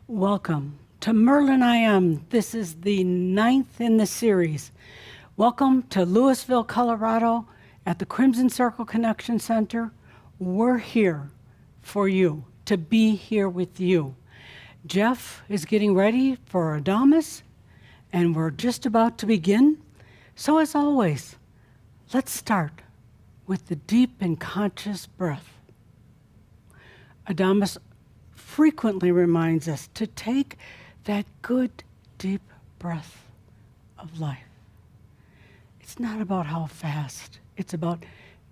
Welcome to Merlin I Am. This is the 9th in the series. Welcome to Louisville, Colorado at the Crimson Circle Connection Center. We're here for you, to be here with you. Jeff is getting ready for Adamus, and we're just about to begin. So as always, let's start with the deep and conscious breath. Adamus frequently reminds us to take that good, deep breath of life. It's not about how fast. It's about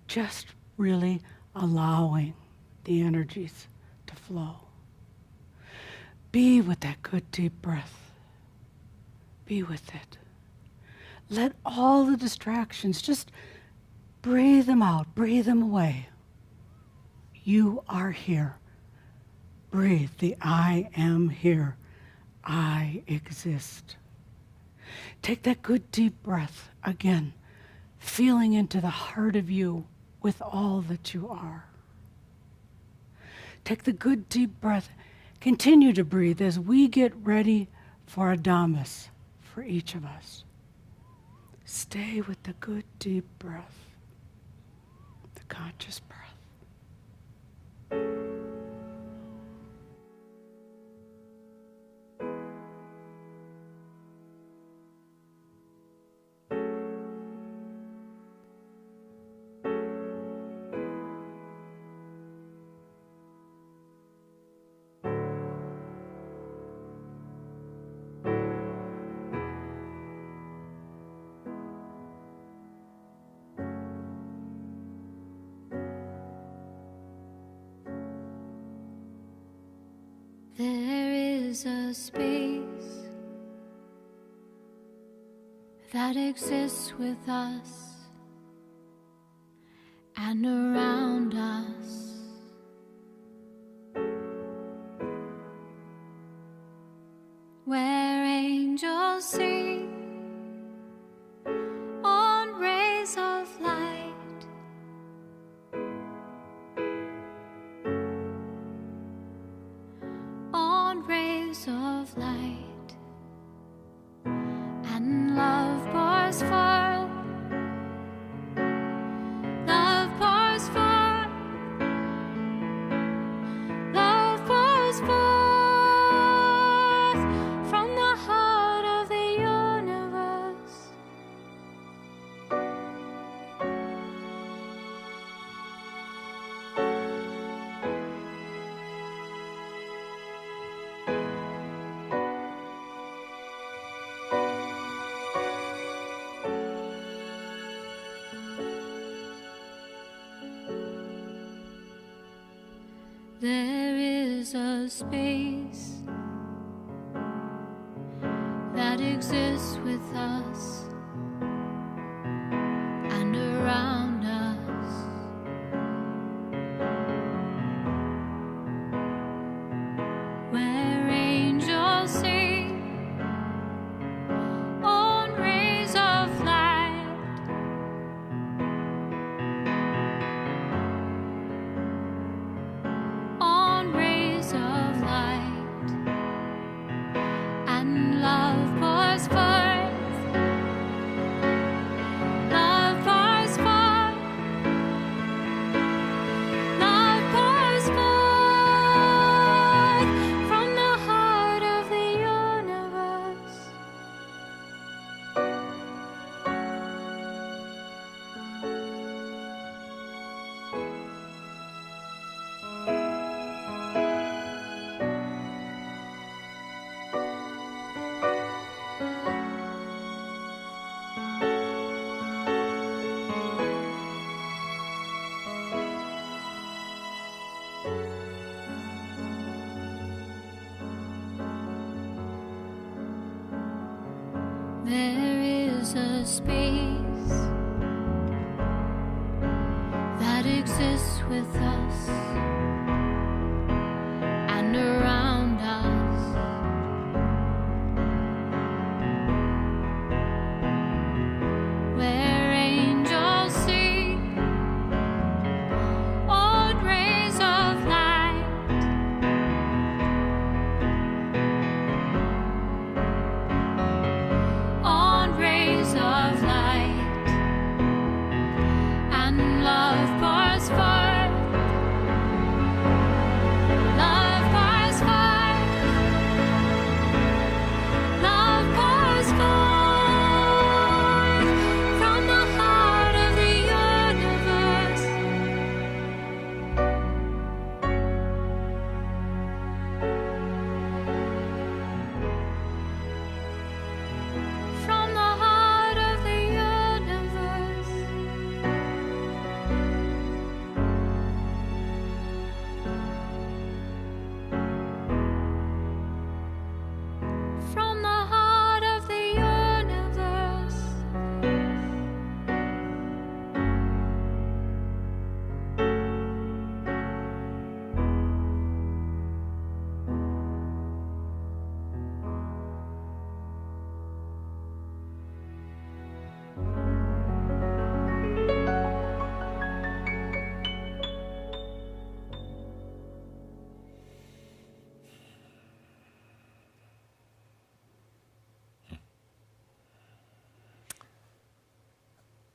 just really allowing the energies to flow. Be with that good, deep breath. Be with it. Let all the distractions, just breathe them out, breathe them away. You are here. Breathe the I am here. I exist. Take that good deep breath again, feeling into the heart of you with all that you are. Take the good deep breath. Continue to breathe as we get ready for Adamus for each of us. Stay with the good deep breath, the conscious breath. There is a space that exists with us and around us, where angels sing on rays of light. Rays of light, and love pours forth, love pours forth, love pours forth from the heart of the universe. There is a space that exists with us and around us, where angels sing on rays of light. Love pours forth, love pours forth, love pours forth from the heart of the universe. There is a space that exists with us and around us, where angels sing on rays of light.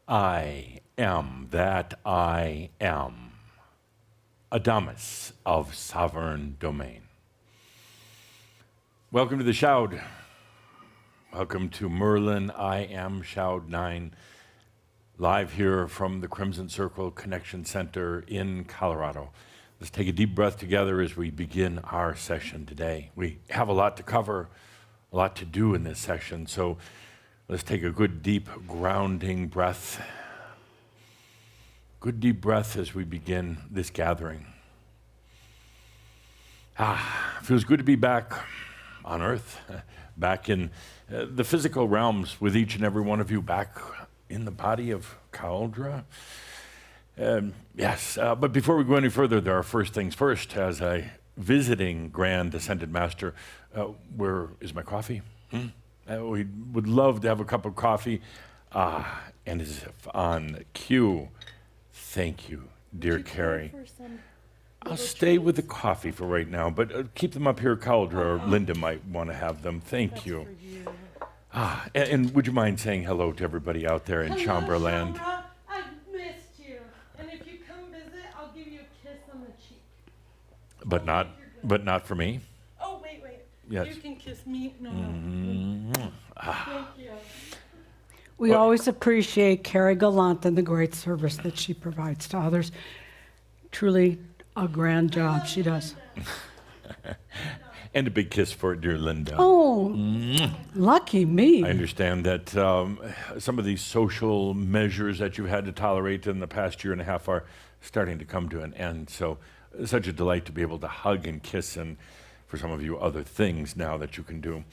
I am that I am. Adamus of sovereign domain. Welcome to the Shoud. Welcome to Merlin. I am Shoud 9, live here from the Crimson Circle Connection Center in Colorado. Let's take a deep breath together as we begin our session today. We have a lot to cover, a lot to do in this session, so let's take a good deep grounding breath. Good deep breath as we begin this gathering. Feels good to be back on Earth, back in the physical realms with each and every one of you, back in the body of Cauldre. Yes, but before we go any further, there are first things first. As a visiting Grand Ascended Master, where is my coffee? We would love to have a cup of coffee. And as if on cue, thank you, dear Carrie. I'll stay with the coffee for right now, but keep them up here, Cauldre, or Linda might want to have them. Thank you. And would you mind saying hello to everybody out there in Chamberland? Shambra, I've missed you. And if you come visit, I'll give you a kiss on the cheek. But not for me. Oh, wait. Yes. You can kiss me. No. Thank you. We always appreciate Carrie Gallant and the great service that she provides to others. Truly a grand job she does. And a big kiss for dear Linda. Oh, lucky me. I understand that some of these social measures that you've had to tolerate in the past year and a half are starting to come to an end. So such a delight to be able to hug and kiss, and for some of you, other things now that you can do.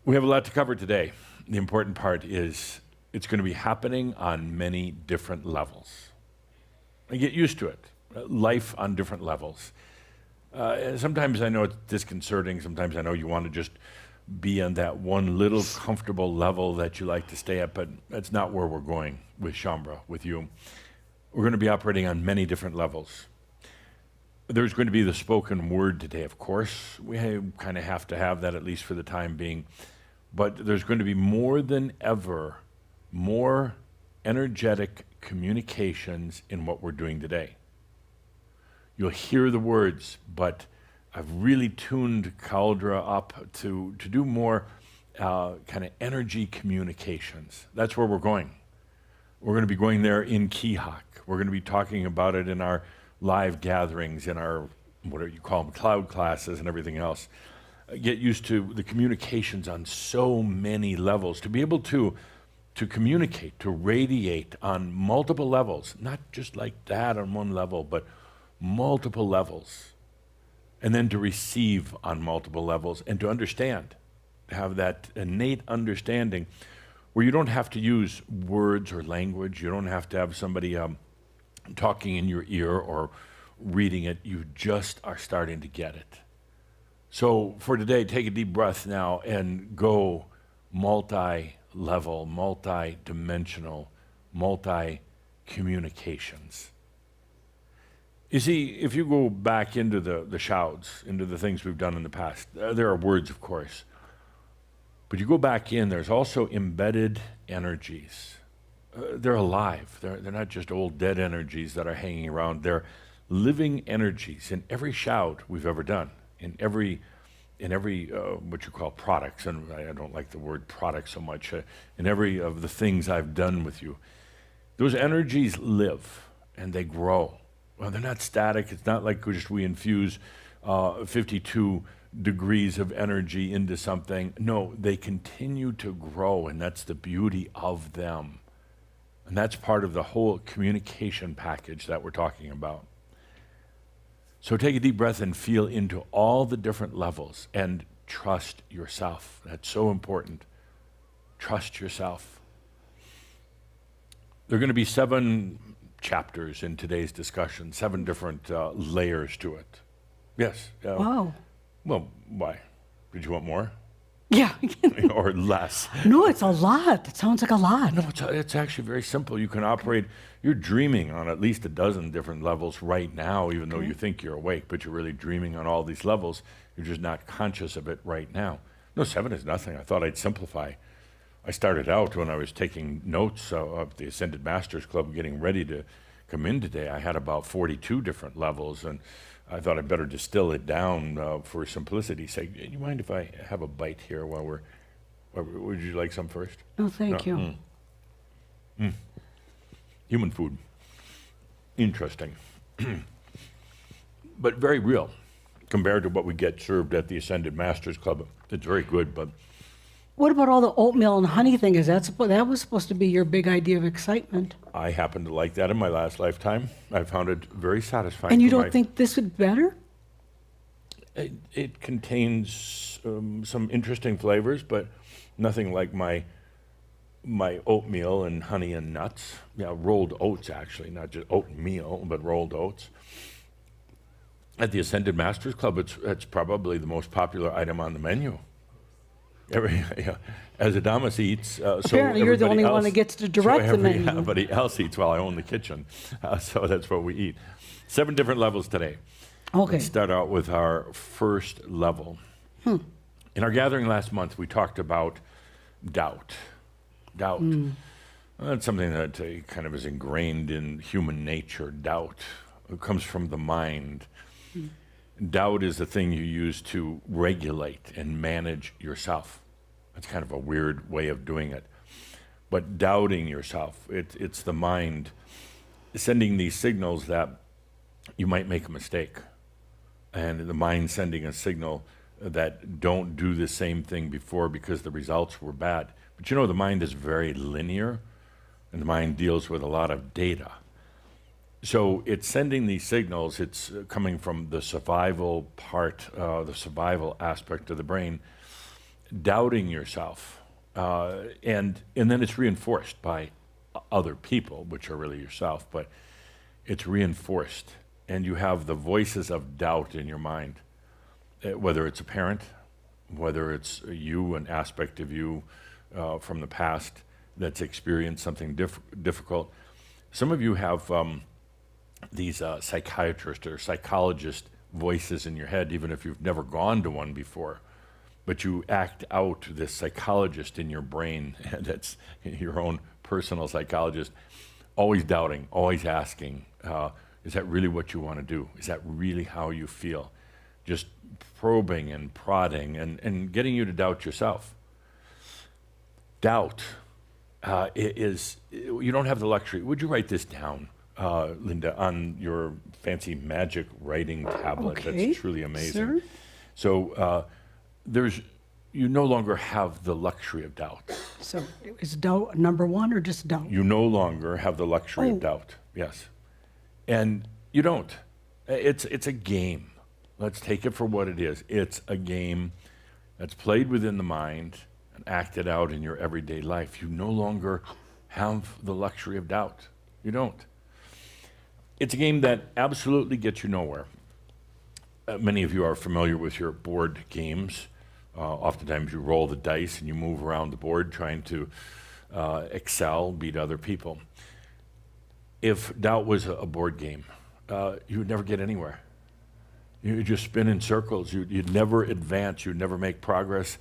We have a lot to cover today. The important part is it's going to be happening on many different levels. And get used to it. Life on different levels. Sometimes I know it's disconcerting. Sometimes I know you want to just be on that one little comfortable level that you like to stay at, but that's not where we're going with Shambra, with you. We're going to be operating on many different levels. There's going to be the spoken word today, of course. We kind of have to have that, at least for the time being. But there's going to be more than ever, more energetic communications in what we're doing today. You'll hear the words, but I've really tuned Cauldre up to do more kind of energy communications. That's where we're going. We're going to be going there in Kihak. We're going to be talking about it in our live gatherings, in our, whatever you call them, cloud classes and everything else. Get used to the communications on so many levels. To be able to communicate, to radiate on multiple levels, not just like that on one level, but multiple levels, and then to receive on multiple levels and to understand, to have that innate understanding where you don't have to use words or language. You don't have to have somebody talking in your ear or reading it. You just are starting to get it. So for today, take a deep breath now and go multi-level, multi-dimensional, multi-communications. You see, if you go back into the shouds, into the things we've done in the past, there are words, of course. But you go back in, there's also embedded energies. They're alive. They're not just old dead energies that are hanging around. They're living energies in every shoud we've ever done, in every what you call products, and I don't like the word product so much, in every of the things I've done with you. Those energies live and they grow. Well, they're not static. It's not like just we infuse 52 degrees of energy into something. No, they continue to grow, and that's the beauty of them. And that's part of the whole communication package that we're talking about. So take a deep breath and feel into all the different levels and trust yourself. That's so important. Trust yourself. There are going to be 7 chapters in today's discussion, 7 different layers to it. Yes. Wow. Well, why? Did you want more? Yeah. Or less? No, it's a lot. It sounds like a lot. No, it's actually very simple. You can operate, you're dreaming on at least a dozen different levels right now, even though you think you're awake, but you're really dreaming on all these levels. You're just not conscious of it right now. No, 7 is nothing. I thought I'd simplify. I started out when I was taking notes of the Ascended Masters Club, getting ready to come in today. I had about 42 different levels, and I thought I'd better distill it down for simplicity's sake. Do you mind if I have a bite here while we're? Would you like some first? No, thank you. Human food. Interesting. But very real compared to what we get served at the Ascended Masters Club. It's very good, but What about all the oatmeal and honey thing? That was supposed to be your big idea of excitement. I happen to like that in my last lifetime. I found it very satisfying. And you don't think this would be better? It contains some interesting flavors, but nothing like my oatmeal and honey and nuts. Yeah, rolled oats, actually, not just oatmeal, but rolled oats. At the Ascended Masters Club, it's probably the most popular item on the menu. As Adamus eats, Apparently you're the only one that gets to direct the menu. Everybody else eats while I own the kitchen. So that's what we eat. 7 different levels today. Okay. Let's start out with our first level. In our gathering last month, we talked about doubt. Doubt. That's something that kind of is ingrained in human nature. Doubt. It comes from the mind. Doubt is the thing you use to regulate and manage yourself. That's kind of a weird way of doing it. But doubting yourself, it's the mind sending these signals that you might make a mistake. And the mind sending a signal that don't do the same thing before because the results were bad. But you know, the mind is very linear, and the mind deals with a lot of data. So it's sending these signals, it's coming from the survival part, the survival aspect of the brain, doubting yourself. And then it's reinforced by other people, which are really yourself, but it's reinforced. And you have the voices of doubt in your mind, whether it's a parent, whether it's you, an aspect of you from the past that's experienced something difficult. Some of you have these psychiatrist or psychologist voices in your head, even if you've never gone to one before, but you act out this psychologist in your brain that's your own personal psychologist, always doubting, always asking, is that really what you want to do? Is that really how you feel? Just probing and prodding and getting you to doubt yourself. Doubt you don't have the luxury. Would you write this down? Linda, on your fancy magic writing tablet. Okay. That's truly amazing. Sir? So you no longer have the luxury of doubt. So is doubt number one or just doubt? You no longer have the luxury of doubt. Yes. And you don't. It's a game. Let's take it for what it is. It's a game that's played within the mind and acted out in your everyday life. You no longer have the luxury of doubt. You don't. It's a game that absolutely gets you nowhere. Many of you are familiar with your board games. Oftentimes you roll the dice and you move around the board trying to excel, beat other people. If doubt was a board game, you would never get anywhere. You'd just spin in circles. You'd never advance. You'd never make progress.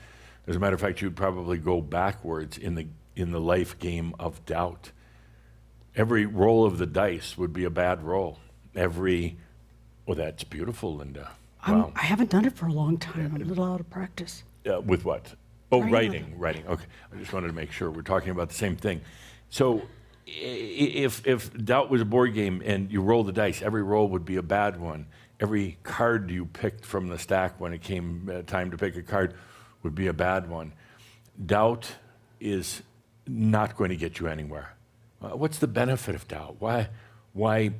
As a matter of fact, you'd probably go backwards in the life game of doubt. Every roll of the dice would be a bad roll. That's beautiful, Linda. Wow. I haven't done it for a long time. I'm a little out of practice. With what? Oh, Writing. writing. Okay, I just wanted to make sure we're talking about the same thing. So if doubt was a board game and you roll the dice, every roll would be a bad one. Every card you picked from the stack when it came time to pick a card would be a bad one. Doubt is not going to get you anywhere. What's the benefit of doubt? Why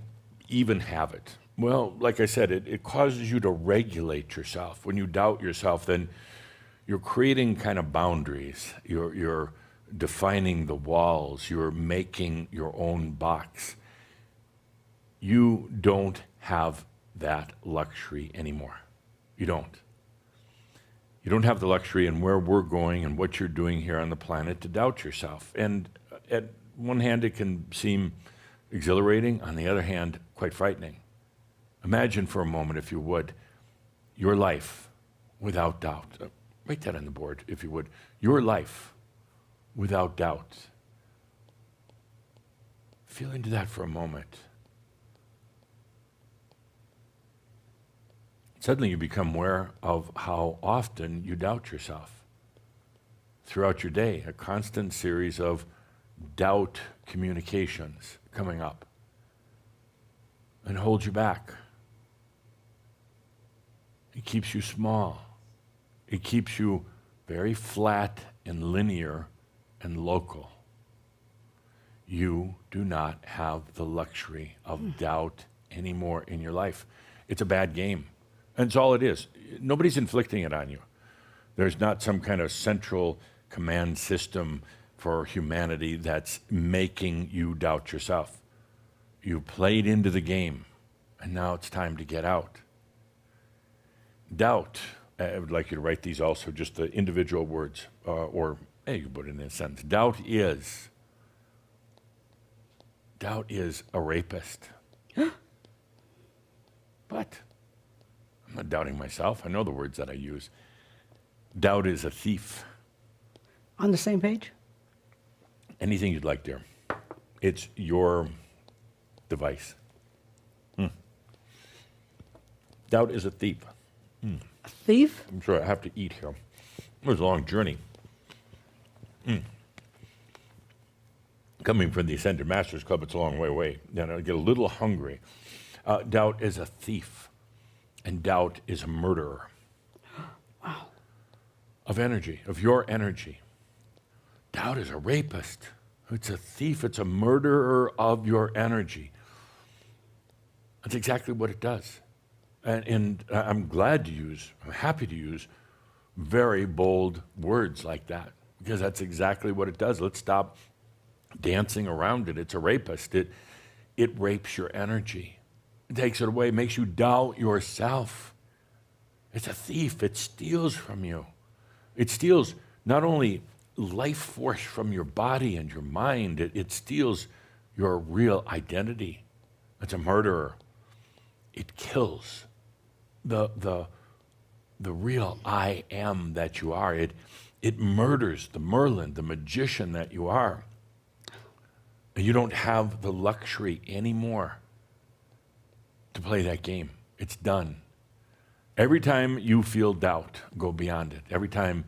even have it? Well, like I said, it causes you to regulate yourself. When you doubt yourself, then you're creating kind of boundaries. You're defining the walls. You're making your own box. You don't have that luxury anymore. You don't. You don't have the luxury in where we're going and what you're doing here on the planet to doubt yourself. And at one hand, it can seem exhilarating. On the other hand, quite frightening. Imagine for a moment, if you would, your life without doubt. Write that on the board, if you would. Your life without doubt. Feel into that for a moment. Suddenly you become aware of how often you doubt yourself. Throughout your day, a constant series of doubt communications coming up and hold you back. It keeps you small. It keeps you very flat and linear and local. You do not have the luxury of doubt anymore in your life. It's a bad game. And it's all it is. Nobody's inflicting it on you. There's not some kind of central command system for humanity that's making you doubt yourself. You played into the game, and now it's time to get out. Doubt, I would like you to write these also, just the individual words, or you can put it in a sentence. Doubt is a rapist. But I'm not doubting myself. I know the words that I use. Doubt is a thief. On the same page? Anything you'd like, dear. It's your device. Doubt is a thief. A thief? I'm sorry, I have to eat here. It was a long journey. Coming from the Ascended Masters Club, it's a long way away. Then I get a little hungry. Doubt is a thief, and doubt is a murderer. Wow. Of energy, of your energy. Doubt is a rapist. It's a thief. It's a murderer of your energy. That's exactly what it does. And I'm happy to use very bold words like that, because that's exactly what it does. Let's stop dancing around it. It's a rapist. It rapes your energy. It takes it away, makes you doubt yourself. It's a thief. It steals from you. It steals not only life force from your body and your mind, it steals your real identity. It's a murderer. It kills the real I am that you are. It murders the Merlin, the magician that you are. And you don't have the luxury anymore to play that game. It's done. Every time you feel doubt, go beyond it. Every time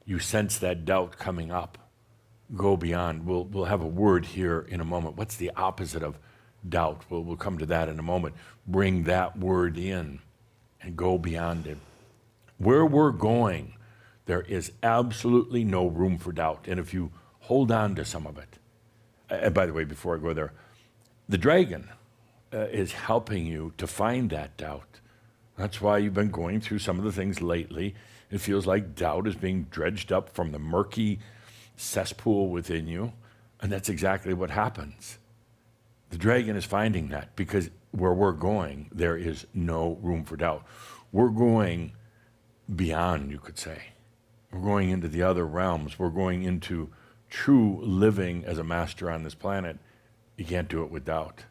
you sense that doubt coming up, go beyond. We'll have a word here in a moment. What's the opposite of doubt? We'll come to that in a moment. Bring that word in and go beyond it. Where we're going, there is absolutely no room for doubt. And if you hold on to some of it, and by the way, before I go there, the dragon is helping you to find that doubt. That's why you've been going through some of the things lately. It feels like doubt is being dredged up from the murky cesspool within you, and that's exactly what happens. The dragon is finding that, because where we're going, there is no room for doubt. We're going beyond, you could say. We're going into the other realms. We're going into true living as a master on this planet. You can't do it with doubt.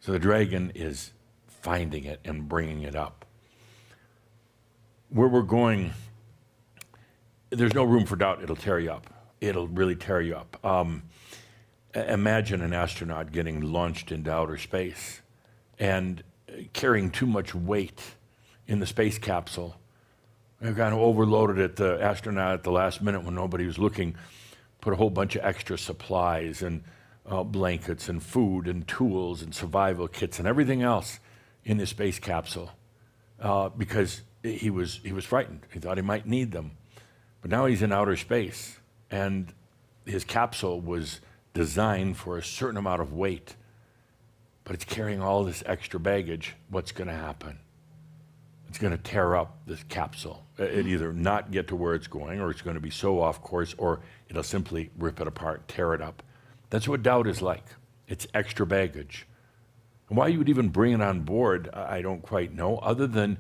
So the dragon is finding it and bringing it up. Where we're going, there's no room for doubt. It'll tear you up. It'll really tear you up. Imagine an astronaut getting launched into outer space and carrying too much weight in the space capsule. They kind of overloaded it. The astronaut at the last minute, when nobody was looking, put a whole bunch of extra supplies and blankets and food and tools and survival kits and everything else in the space capsule because he was frightened. He thought he might need them. But now he's in outer space, and his capsule was designed for a certain amount of weight, but it's carrying all this extra baggage. What's going to happen? It's going to tear up this capsule. It either not get to where it's going, or it's going to be so off course, or it'll simply rip it apart, tear it up. That's what doubt is like. It's extra baggage. And why you would even bring it on board, I don't quite know, other than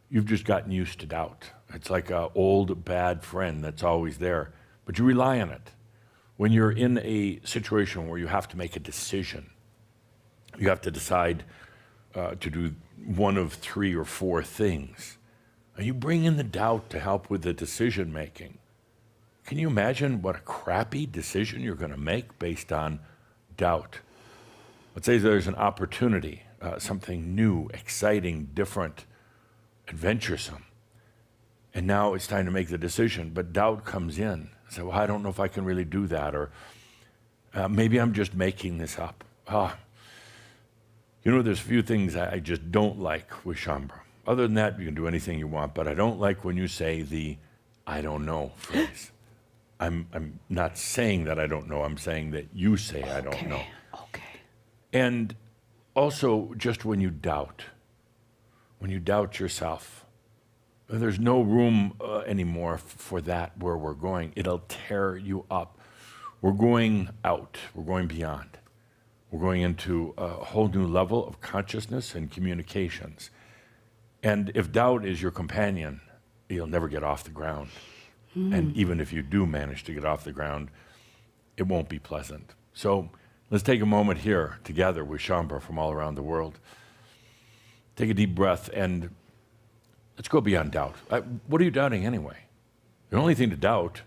you've just gotten used to doubt. It's like an old bad friend that's always there, but you rely on it. When you're in a situation where you have to make a decision, you have to decide to do one of 3 or 4 things, and you bring in the doubt to help with the decision making, Can you imagine what a crappy decision you're going to make based on doubt? Let's say there's an opportunity, something new, exciting, different, adventuresome. And now it's time to make the decision, but doubt comes in. So, well, I don't know if I can really do that, or maybe I'm just making this up. There's a few things I just don't like with Shambra. Other than that, you can do anything you want, but I don't like when you say the "I don't know" phrase. I'm not saying that I don't know. I'm saying that you say I don't know. Okay. And also, just when you doubt yourself, there's no room anymore for that where we're going. It'll tear you up. We're going out. We're going beyond. We're going into a whole new level of consciousness and communications. And if doubt is your companion, you'll never get off the ground. And even if you do manage to get off the ground, it won't be pleasant. So let's take a moment here together with Shambra from all around the world. Take a deep breath and let's go beyond doubt. What are you doubting anyway? The only thing to doubt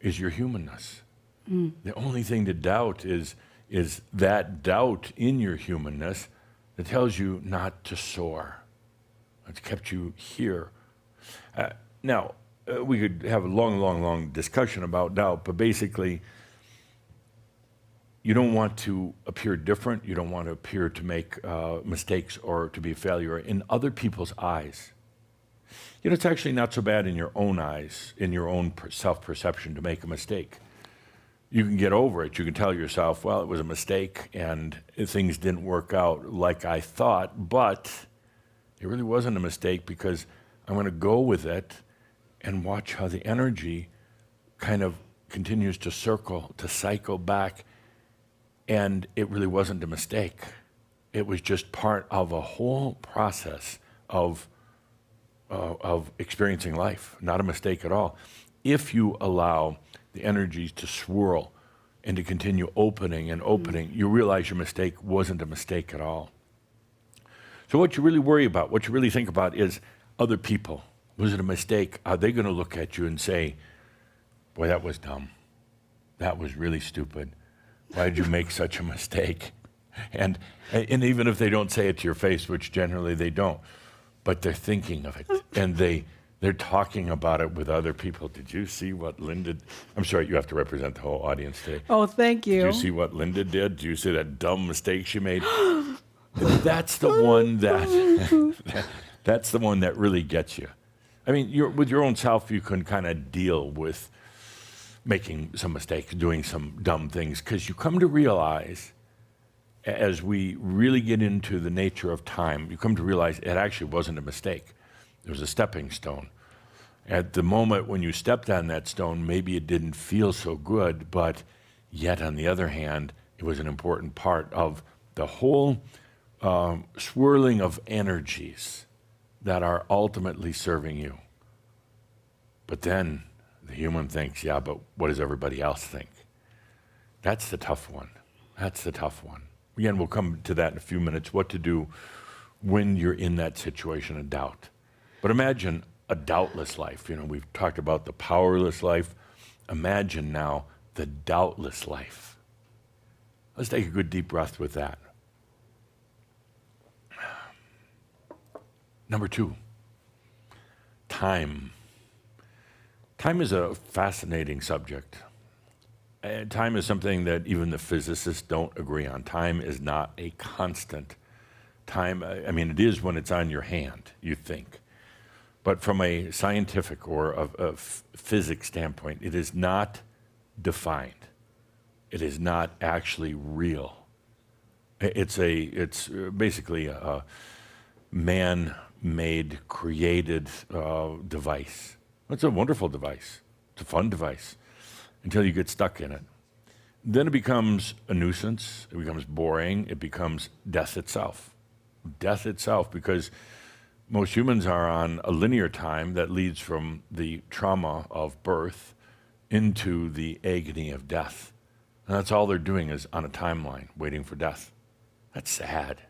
is your humanness. The only thing to doubt is that doubt in your humanness that tells you not to soar. It's kept you here. Now, we could have a long discussion about doubt, but basically, you don't want to appear different. You don't want to appear to make mistakes or to be a failure in other people's eyes. It's actually not so bad in your own eyes, in your own self-perception to make a mistake. You can get over it. You can tell yourself, well, it was a mistake and things didn't work out like I thought, but it really wasn't a mistake because I'm going to go with it and watch how the energy kind of continues to cycle back, and it really wasn't a mistake. It was just part of a whole process of experiencing life, not a mistake at all. If you allow the energies to swirl and to continue opening, you realize your mistake wasn't a mistake at all. So what you really worry about, what you really think about is other people. Was it a mistake? Are they going to look at you and say, boy, that was dumb. That was really stupid. Why did you make such a mistake? And even if they don't say it to your face, which generally they don't, but they're thinking of it, and they're talking about it with other people. Did you see what Linda? I'm sorry, you have to represent the whole audience today. Oh, thank you. Did you see what Linda did? Did you see that dumb mistake she made? That's the one that's the one that really gets you. I mean, with your own self, you can kind of deal with making some mistakes, doing some dumb things, because you come to realize, as we really get into the nature of time, you come to realize it actually wasn't a mistake. It was a stepping stone. At the moment when you stepped on that stone, maybe it didn't feel so good, but yet on the other hand, it was an important part of the whole swirling of energies that are ultimately serving you. But then the human thinks, yeah, but what does everybody else think? That's the tough one. That's the tough one. Again, we'll come to that in a few minutes, what to do when you're in that situation of doubt. But imagine a doubtless life. We've talked about the powerless life. Imagine now the doubtless life. Let's take a good deep breath with that. Number 2, time. Time is a fascinating subject. Time is something that even the physicists don't agree on. Time is not a constant. Time, it is when it's on your hand, you think. But from a scientific or a physics standpoint, it is not defined. It is not actually real. It's basically a man-made, created device. It's a wonderful device. It's a fun device until you get stuck in it. Then it becomes a nuisance. It becomes boring. It becomes death itself. Death itself, because most humans are on a linear time that leads from the trauma of birth into the agony of death. And that's all they're doing is on a timeline, waiting for death. That's sad.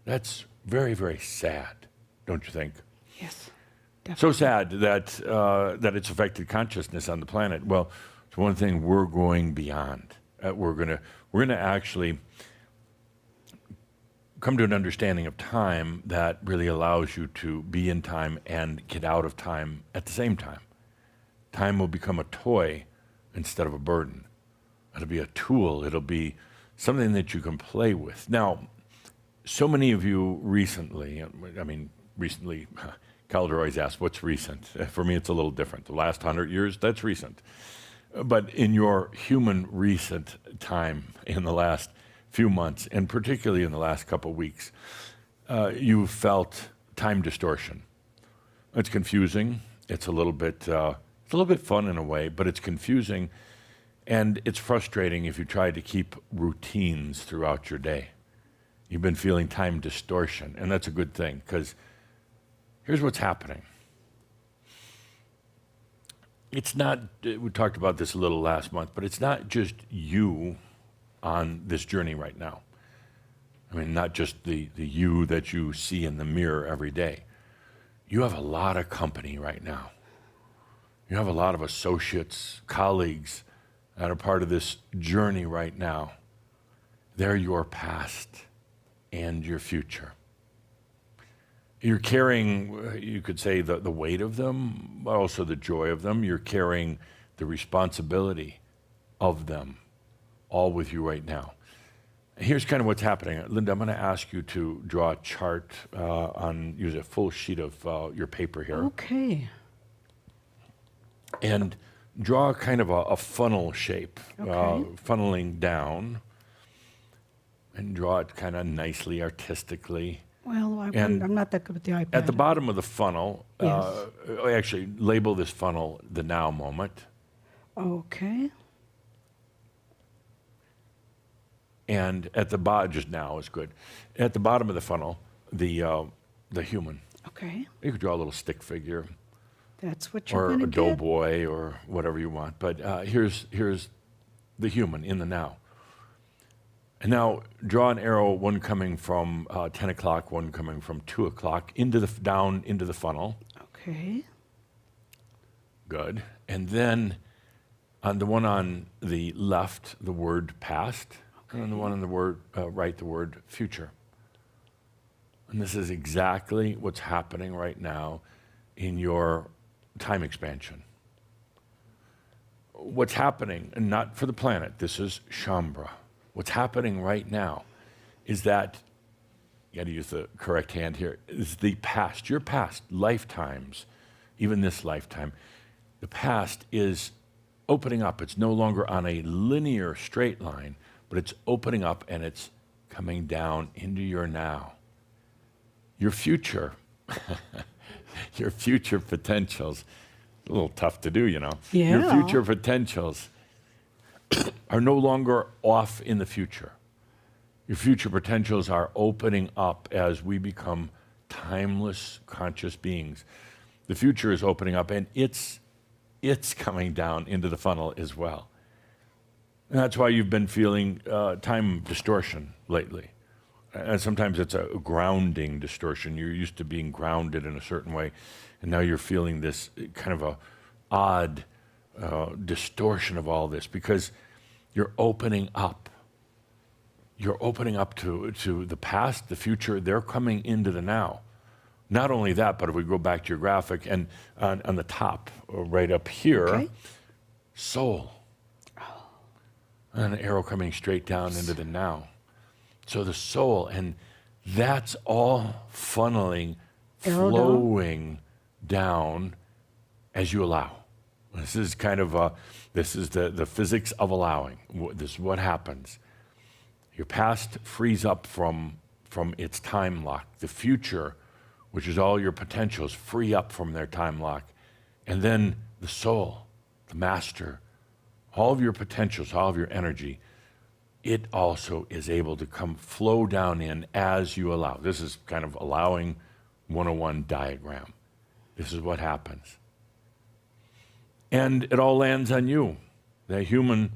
That's very, very sad, don't you think? Yes, So sad that that it's affected consciousness on the planet. Well, it's one thing we're going beyond. We're gonna actually come to an understanding of time that really allows you to be in time and get out of time at the same time. Time will become a toy instead of a burden. It'll be a tool. It'll be something that you can play with. Now, so many of you recently, Calder always asks, what's recent? For me, it's a little different. The last 100 years, that's recent. But in your human recent time, in the last few months, and particularly in the last couple weeks, you felt time distortion. It's confusing. It's a little bit fun in a way, but it's confusing, and it's frustrating if you try to keep routines throughout your day. You've been feeling time distortion, and that's a good thing, because here's what's happening. It's not, we talked about this a little last month, but it's not just you on this journey right now. I mean, not just the you that you see in the mirror every day. You have a lot of company right now. You have a lot of associates, colleagues that are part of this journey right now. They're your past and your future. You're carrying, you could say, the weight of them, but also the joy of them. You're carrying the responsibility of them, all with you right now. Here's kind of what's happening. Linda, I'm going to ask you to draw a chart use a full sheet of your paper here. Okay. And draw kind of a funnel shape, Okay. funneling down, and draw it kind of nicely, artistically. Well, And I'm not that good with the iPad. At the bottom of the funnel, Yes. actually label this funnel the now moment. Okay. And at the bottom, just now is good. At the bottom of the funnel, the human. Okay. You could draw a little stick figure, That's what you're or going to a get. doughboy, or whatever you want. But here's the human in the now. And now draw an arrow, one coming from 10 o'clock, one coming from 2 o'clock, down into the funnel. Okay. Good. And then on the one on the left, the word past, and on the one on the right, the word future. And this is exactly what's happening right now in your time expansion. What's happening, and not for the planet, this is Shambhala. What's happening right now is that, you got to use the correct hand here, is the past, your past lifetimes, even this lifetime, the past is opening up. It's no longer on a linear straight line, but it's opening up and it's coming down into your now. Your future, your future potentials, a little tough to do, you know. Yeah. Your future potentials are no longer off in the future. Your future potentials are opening up as we become timeless, conscious beings. The future is opening up, and it's coming down into the funnel as well. And that's why you've been feeling time distortion lately. And sometimes it's a grounding distortion. You're used to being grounded in a certain way, and now you're feeling this kind of a odd distortion of all this, because you're opening up. You're opening up to the past, the future. They're coming into the now. Not only that, but if we go back to your graphic, and on the top, right up here, Okay. soul. And an arrow coming straight down into the now. So the soul, and that's all funneling, Arrow down. flowing down as you allow. This is kind of this is the physics of allowing. This is what happens. Your past frees up from its time lock. The future, which is all your potentials, free up from their time lock. And then the soul, the master, all of your potentials, all of your energy, it also is able to come flow down in as you allow. This is kind of allowing 101 diagram. This is what happens. And it all lands on you. The human,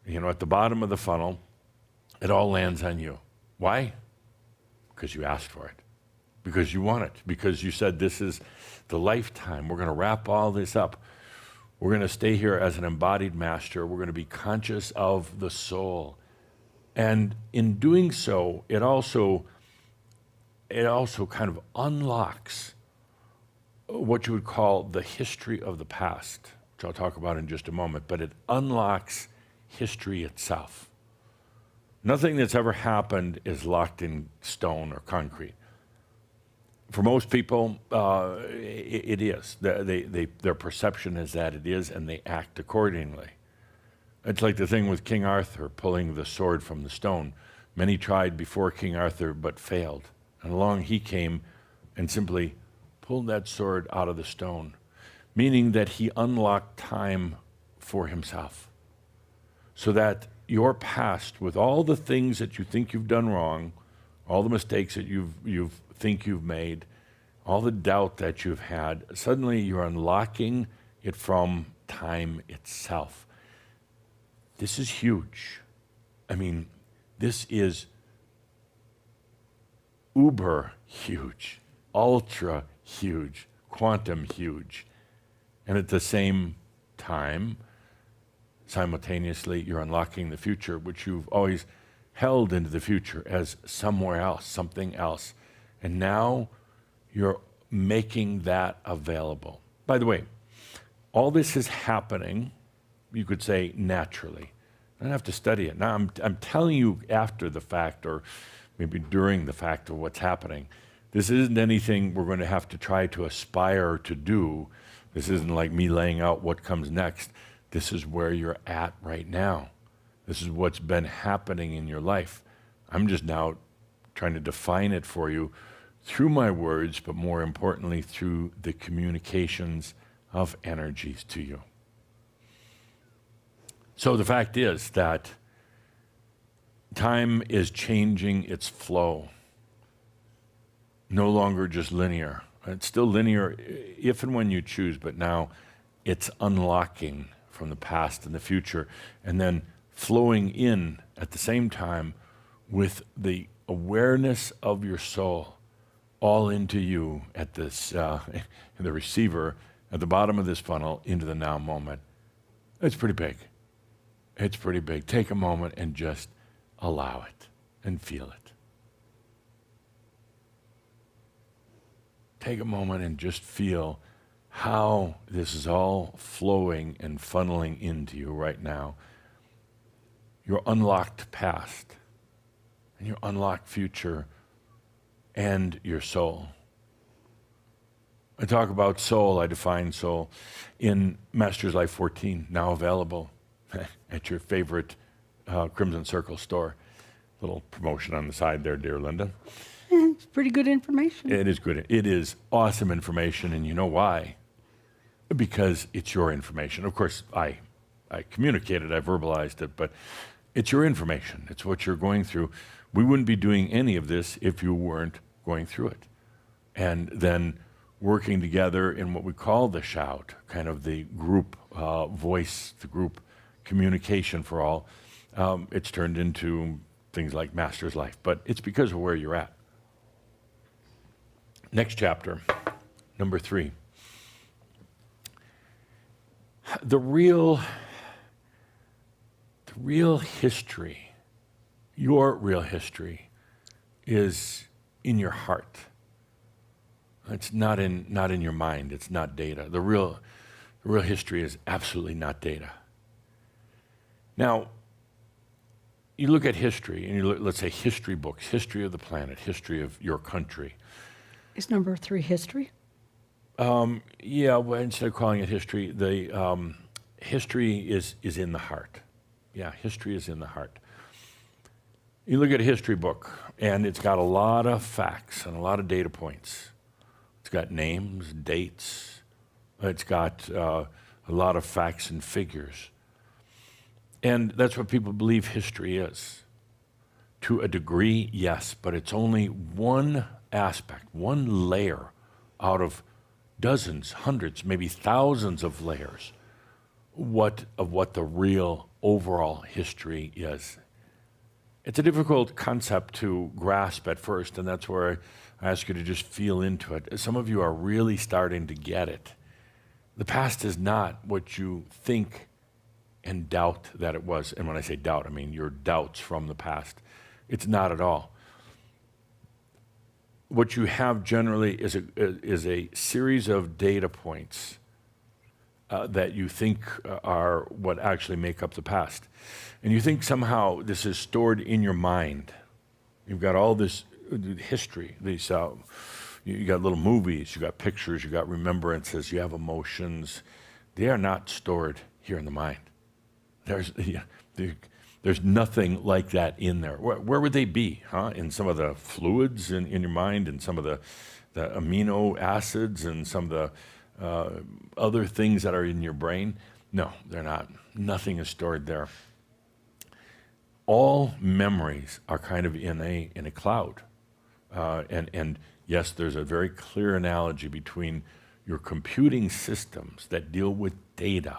at the bottom of the funnel, it all lands on you. Why? Because you asked for it. because you want it, because you said this is the lifetime. We're going to wrap all this up. We're going to stay here as an embodied master. We're going to be conscious of the soul. And in doing so, it also kind of unlocks what you would call the history of the past, which I'll talk about in just a moment, but it unlocks history itself. Nothing that's ever happened is locked in stone or concrete. For most people, it is. Their perception is that it is, and they act accordingly. It's like the thing with King Arthur pulling the sword from the stone. Many tried before King Arthur, but failed. And along he came and simply pulled that sword out of the stone, meaning that he unlocked time for himself. So that your past, with all the things that you think you've done wrong, all the mistakes that you think you've made, all the doubt that you've had, suddenly you're unlocking it from time itself. This is huge. I mean, this is uber huge, ultra huge, quantum huge. And at the same time, simultaneously, you're unlocking the future, which you've always held into the future as somewhere else, something else. And now you're making that available. By the way, all this is happening, you could say, naturally. I don't have to study it. Now, I'm telling you after the fact, or maybe during the fact of what's happening. This isn't anything we're going to have to try to aspire to do. This isn't like me laying out what comes next. This is where you're at right now. This is what's been happening in your life. I'm just now trying to define it for you through my words, but more importantly, through the communications of energies to you. So the fact is that time is changing its flow. No longer just linear. It's still linear if and when you choose, but now it's unlocking from the past and the future, and then flowing in at the same time with the awareness of your soul all into you at this, the receiver at the bottom of this funnel into the now moment. It's pretty big. It's pretty big. Take a moment and just allow it and feel it. Take a moment and just feel how this is all flowing and funneling into you right now. Your unlocked past and your unlocked future and your soul. I talk about soul, I define soul in Master's Life 14, now available at your favorite Crimson Circle store. Little promotion on the side there, dear Linda. It's pretty good information. It is good. It is awesome information, and you know why? Because it's your information. Of course, I communicated, I verbalized it, but it's your information. It's what you're going through. We wouldn't be doing any of this if you weren't going through it. And then working together in what we call the shout, kind of the group voice, the group communication for all, it's turned into things like Master's Life. But it's because of where you're at. Next chapter, number 3. The real history, your real history, is in your heart. It's not in your mind. It's not data. The real history is absolutely not data. Now, you look at history, and you look, let's say, history books, history of the planet, history of your country. Is number 3 history? Yeah, well, instead of calling it history, the history is in the heart. Yeah, history is in the heart. You look at a history book, and it's got a lot of facts and a lot of data points. It's got names, dates. It's got a lot of facts and figures. And that's what people believe history is. To a degree, yes, but it's only one aspect, one layer out of dozens, hundreds, maybe thousands of layers of what the real overall history is. It's a difficult concept to grasp at first, and that's where I ask you to just feel into it. Some of you are really starting to get it. The past is not what you think and doubt that it was. And when I say doubt, I mean your doubts from the past. It's not at all. What you have generally is a series of data points that you think are what actually make up the past. And you think somehow this is stored in your mind. You've got all this history, these you got little movies, you got pictures, you got remembrances, you have emotions. They are not stored here in the mind. There's nothing like that in there. Where would they be, huh? In some of the fluids in your mind, and some of the amino acids, and some of the other things that are in your brain? No, they're not. Nothing is stored there. All memories are kind of in a cloud. And yes, there's a very clear analogy between your computing systems that deal with data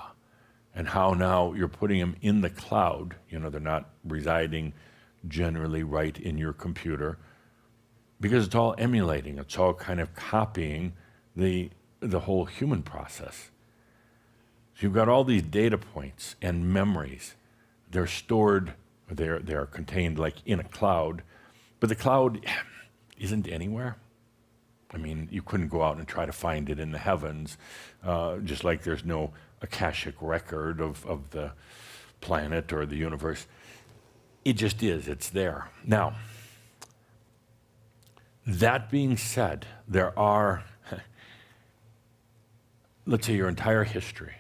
and how now you're putting them in the cloud. You know, they're not residing generally right in your computer, because it's all emulating. It's all kind of copying the whole human process. So you've got all these data points and memories. They're stored, they're contained like in a cloud, but the cloud isn't anywhere. I mean, you couldn't go out and try to find it in the heavens, just like there's no akashic record of the planet or the universe. It just is, it's there. Now, that being said, there are, let's say your entire history,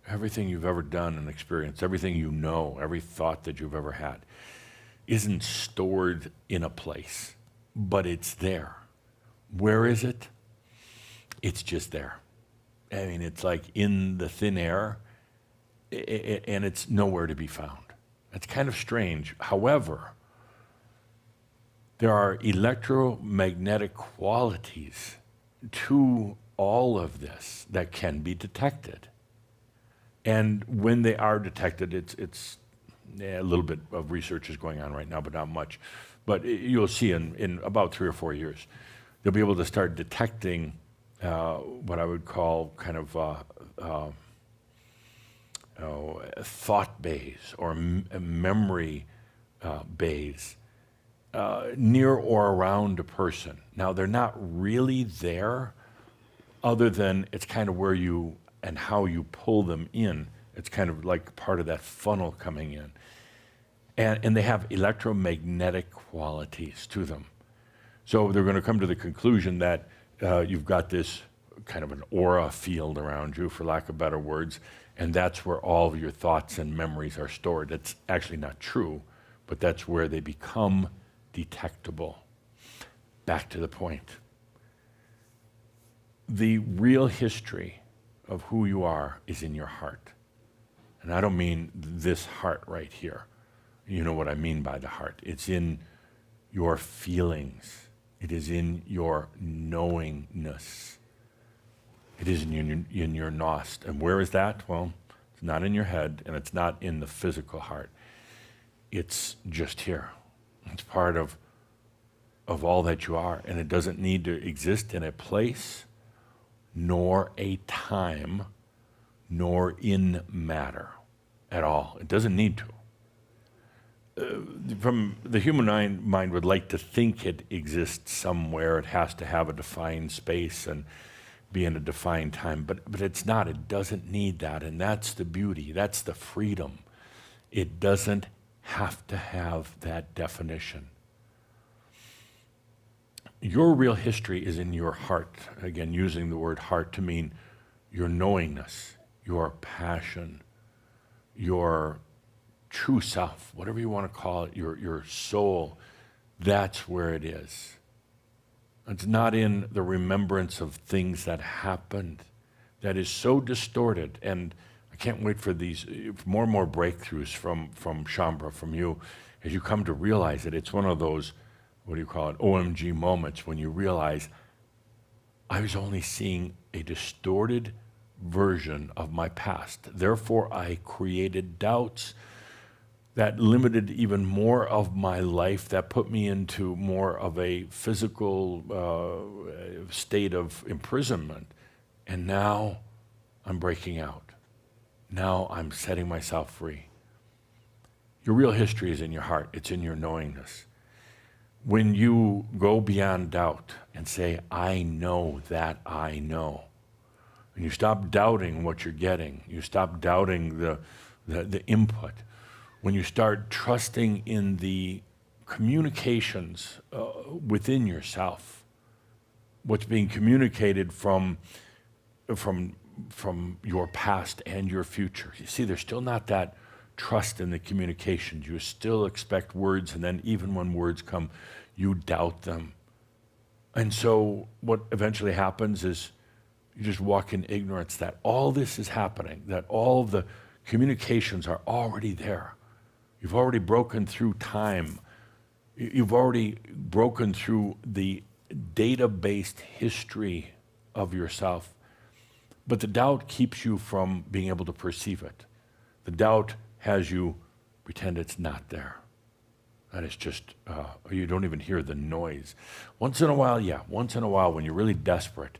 everything you've ever done and experienced, everything you know, every thought that you've ever had, isn't stored in a place, but it's there. Where is it? It's just there. I mean, it's like in the thin air, and it's nowhere to be found. It's kind of strange. However, there are electromagnetic qualities to all of this that can be detected. And when they are detected, it's a little bit of research is going on right now, but not much. But you'll see in about 3 or 4 years, they'll be able to start detecting what I would call kind of thought bays or memory bays near or around a person. Now, they're not really there, other than it's kind of where you and how you pull them in. It's kind of like part of that funnel coming in. And they have electromagnetic qualities to them. So they're going to come to the conclusion that you've got this kind of an aura field around you, for lack of better words, and that's where all of your thoughts and memories are stored. That's actually not true, but that's where they become detectable. Back to the point. The real history of who you are is in your heart. And I don't mean this heart right here. You know what I mean by the heart. It's in your feelings. It is in your knowingness. It is in your nost. And where is that? Well, it's not in your head, and it's not in the physical heart. It's just here. It's part of all that you are, and it doesn't need to exist in a place, nor a time, nor in matter at all. It doesn't need to. From the human mind would like to think it exists somewhere. It has to have a defined space and be in a defined time, but it's not. It doesn't need that, and that's the beauty. That's the freedom. It doesn't have to have that definition. Your real history is in your heart. Again, using the word heart to mean your knowingness, your passion, your true self, whatever you want to call it, your soul. That's where it is. It's not in the remembrance of things that happened that is so distorted. And I can't wait for these more and more breakthroughs from Shambra, from you, as you come to realize it. It's one of those, what do you call it, OMG moments when you realize I was only seeing a distorted version of my past. Therefore, I created doubts. that limited even more of my life, that put me into more of a physical state of imprisonment. And now I'm breaking out. Now I'm setting myself free. Your real history is in your heart. It's in your knowingness. When you go beyond doubt and say, I know that I know, and you stop doubting what you're getting, you stop doubting the input, when you start trusting in the communications within yourself, what's being communicated from your past and your future. You see, there's still not that trust in the communications. You still expect words, and then even when words come, you doubt them. And so what eventually happens is you just walk in ignorance that all this is happening, that all the communications are already there. You've already broken through time. You've already broken through the data-based history of yourself. But the doubt keeps you from being able to perceive it. The doubt has you pretend it's not there. That is just, you don't even hear the noise. Once in a while, when you're really desperate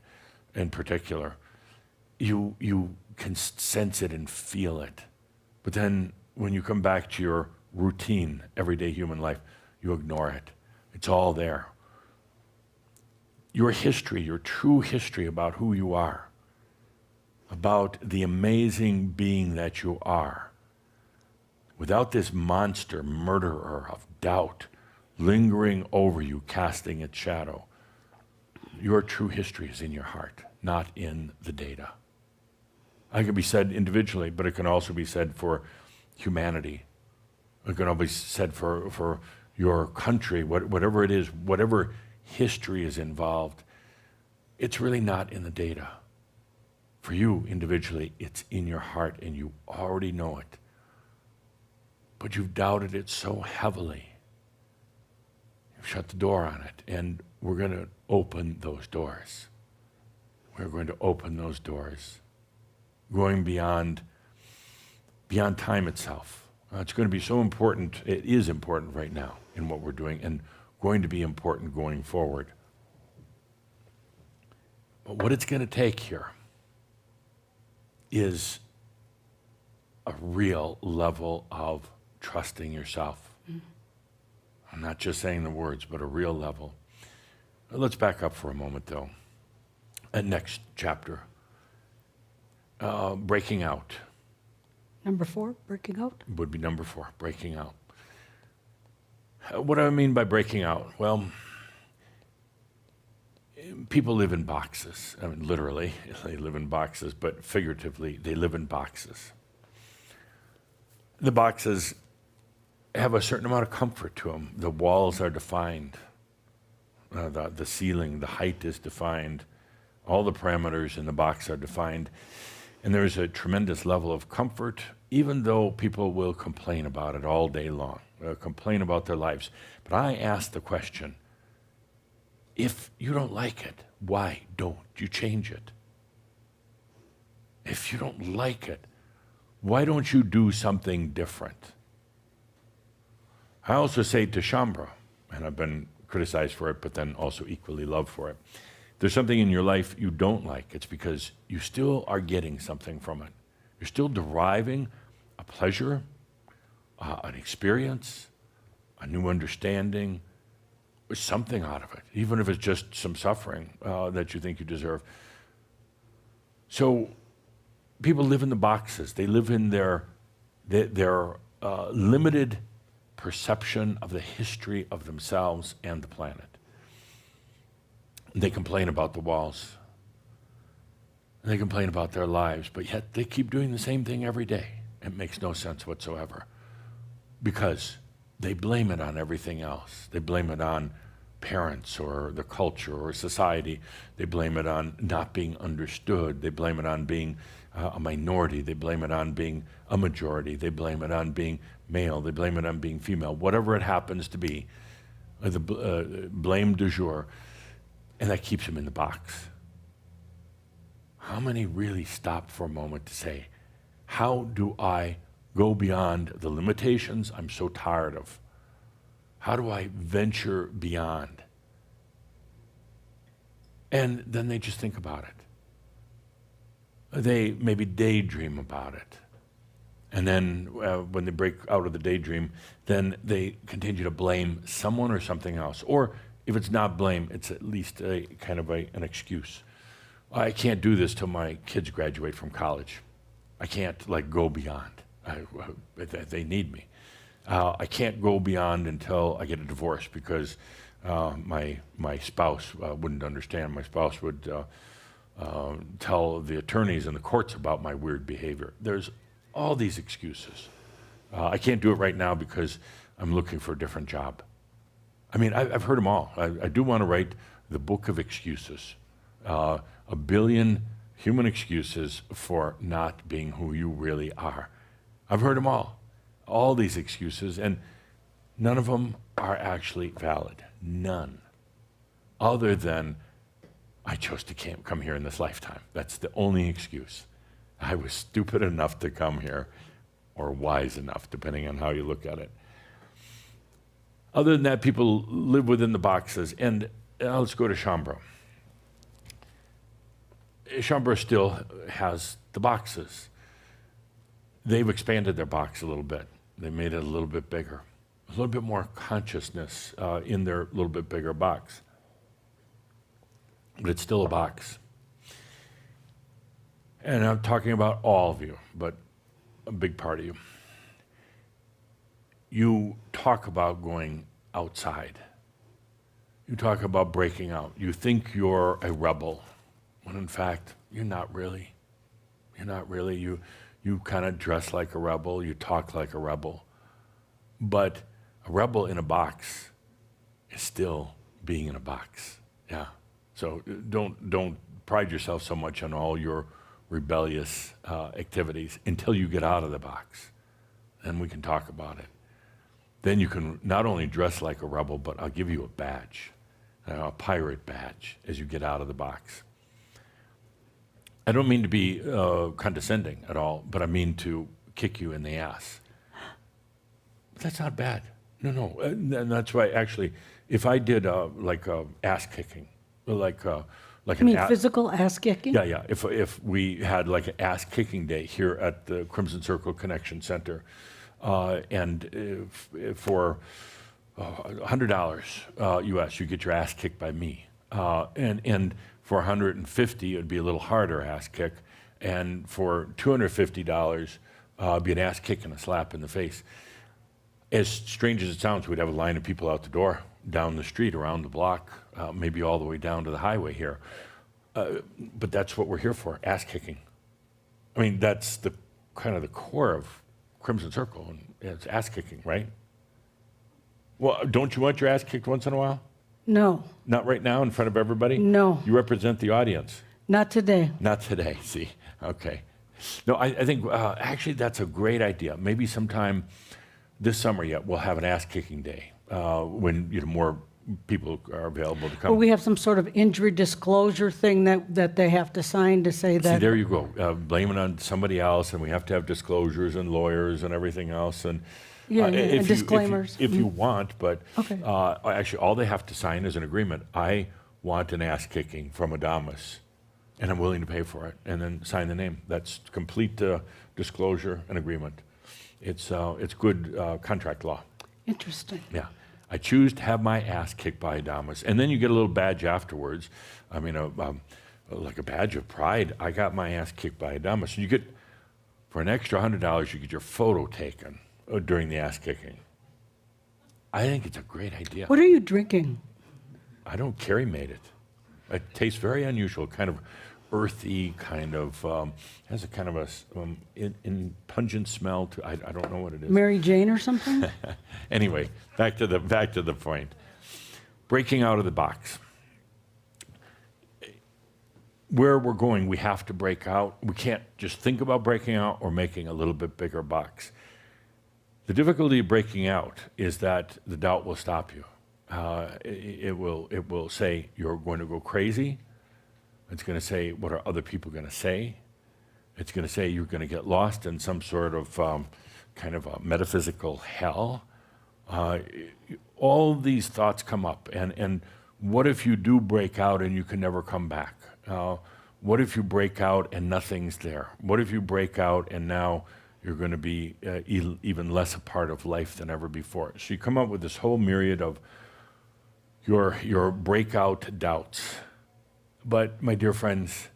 in particular, you can sense it and feel it. But then when you come back to your routine, everyday human life, you ignore it. It's all there. Your history, your true history about who you are, about the amazing being that you are, without this monster murderer of doubt lingering over you, casting its shadow, your true history is in your heart, not in the data. It can be said individually, but it can also be said for humanity. It can also be said for your country, whatever it is, whatever history is involved. It's really not in the data. For you individually, it's in your heart and you already know it. But you've doubted it so heavily. You've shut the door on it, and we're going to open those doors. We're going to open those doors, going beyond time itself. It's going to be so important. It is important right now in what we're doing, and going to be important going forward. But what it's going to take here is a real level of trusting yourself. Mm-hmm. I'm not just saying the words, but a real level. Let's back up for a moment, though. Next chapter, breaking out. Number 4, breaking out? Would be number 4, breaking out. What do I mean by breaking out? Well, people live in boxes. I mean, literally, they live in boxes, but figuratively, they live in boxes. The boxes have a certain amount of comfort to them. The walls are defined. The ceiling, the height is defined. All the parameters in the box are defined. And there's a tremendous level of comfort, even though people will complain about it all day long, complain about their lives. But I ask the question, if you don't like it, why don't you change it? If you don't like it, why don't you do something different? I also say to Shambra, and I've been criticized for it, but then also equally loved for it. There's something in your life you don't like. It's because you still are getting something from it. You're still deriving a pleasure, an experience, a new understanding, or something out of it, even if it's just some suffering that you think you deserve. So people live in the boxes. They live in their limited perception of the history of themselves and the planet. They complain about the walls. They complain about their lives, but yet they keep doing the same thing every day. It makes no sense whatsoever because they blame it on everything else. They blame it on parents or the culture or society. They blame it on not being understood. They blame it on being a minority. They blame it on being a majority. They blame it on being male. They blame it on being female. Whatever it happens to be, the blame du jour. And that keeps them in the box. How many really stop for a moment to say, how do I go beyond the limitations I'm so tired of? How do I venture beyond? And then they just think about it. They maybe daydream about it. And then when they break out of the daydream, then they continue to blame someone or something else. Or if it's not blame, it's at least a kind of an excuse. I can't do this till my kids graduate from college. I can't go beyond. They need me. I can't go beyond until I get a divorce because my spouse wouldn't understand. My spouse would tell the attorneys in the courts about my weird behavior. There's all these excuses. I can't do it right now because I'm looking for a different job. I mean, I've heard them all. I do want to write the book of excuses. 1 billion human excuses for not being who you really are. I've heard them all these excuses, and none of them are actually valid. None. Other than, I chose to come here in this lifetime. That's the only excuse. I was stupid enough to come here, or wise enough, depending on how you look at it. Other than that, people live within the boxes. And let's go to Chambra. Chambra still has the boxes. They've expanded their box a little bit. They made it a little bit bigger. A little bit more consciousness in their little bit bigger box. But it's still a box. And I'm talking about all of you, but a big part of you. You talk about going outside. You talk about breaking out. You think you're a rebel, when in fact, you're not really. You're not really. You kind of dress like a rebel. You talk like a rebel. But a rebel in a box is still being in a box. Yeah. So don't pride yourself so much on all your rebellious activities until you get out of the box. Then we can talk about it. Then you can not only dress like a rebel, but I'll give you a badge, a pirate badge, as you get out of the box. I don't mean to be condescending at all, but I mean to kick you in the ass. That's not bad. No. And that's why, actually, if I did ass kicking, like You an mean physical ass kicking? Yeah. If we had like an ass kicking day here at the Crimson Circle Connection Center, and for $100 US, you get your ass kicked by me, and for $150, it would be a little harder ass kick, and for $250, be an ass kick and a slap in the face. As strange as it sounds, we'd have a line of people out the door, down the street, around the block, maybe all the way down to the highway here. But that's what we're here for, ass kicking. I mean, that's the kind of the core of Crimson Circle, and it's ass kicking, right? Well, don't you want your ass kicked once in a while? No. Not right now in front of everybody? No. You represent the audience. Not today. Not today, see, okay. No, I think actually that's a great idea. Maybe sometime this summer yet we'll have an ass kicking day when more people are available to come. Well, we have some sort of injury disclosure thing that they have to sign to say that. See, there you go. Blame it on somebody else, and we have to have disclosures and lawyers and everything else. And and disclaimers. If you want, but Okay. Actually, all they have to sign is an agreement. I want an ass kicking from Adamus, and I'm willing to pay for it, and then sign the name. That's complete disclosure and agreement. It's good contract law. Interesting. Yeah. I choose to have my ass kicked by Adamus. And then you get a little badge afterwards. I mean, like a badge of pride. I got my ass kicked by Adamus. You get, for an extra $100, you get your photo taken during the ass kicking. I think it's a great idea. What are you drinking? I don't Carrie made it. It tastes very unusual, kind of earthy, kind of, has a kind of a pungent smell to, I don't know what it is. Mary Jane or something? Anyway, back to the point. Breaking out of the box. Where we're going, we have to break out. We can't just think about breaking out or making a little bit bigger box. The difficulty of breaking out is that the doubt will stop you. It will say you're going to go crazy. It's going to say, what are other people going to say? It's going to say you're going to get lost in some sort of kind of a metaphysical hell, all these thoughts come up. And what if you do break out and you can never come back? What if you break out and nothing's there? What if you break out and now you're going to be even less a part of life than ever before? So you come up with this whole myriad of your breakout doubts. But my dear friends,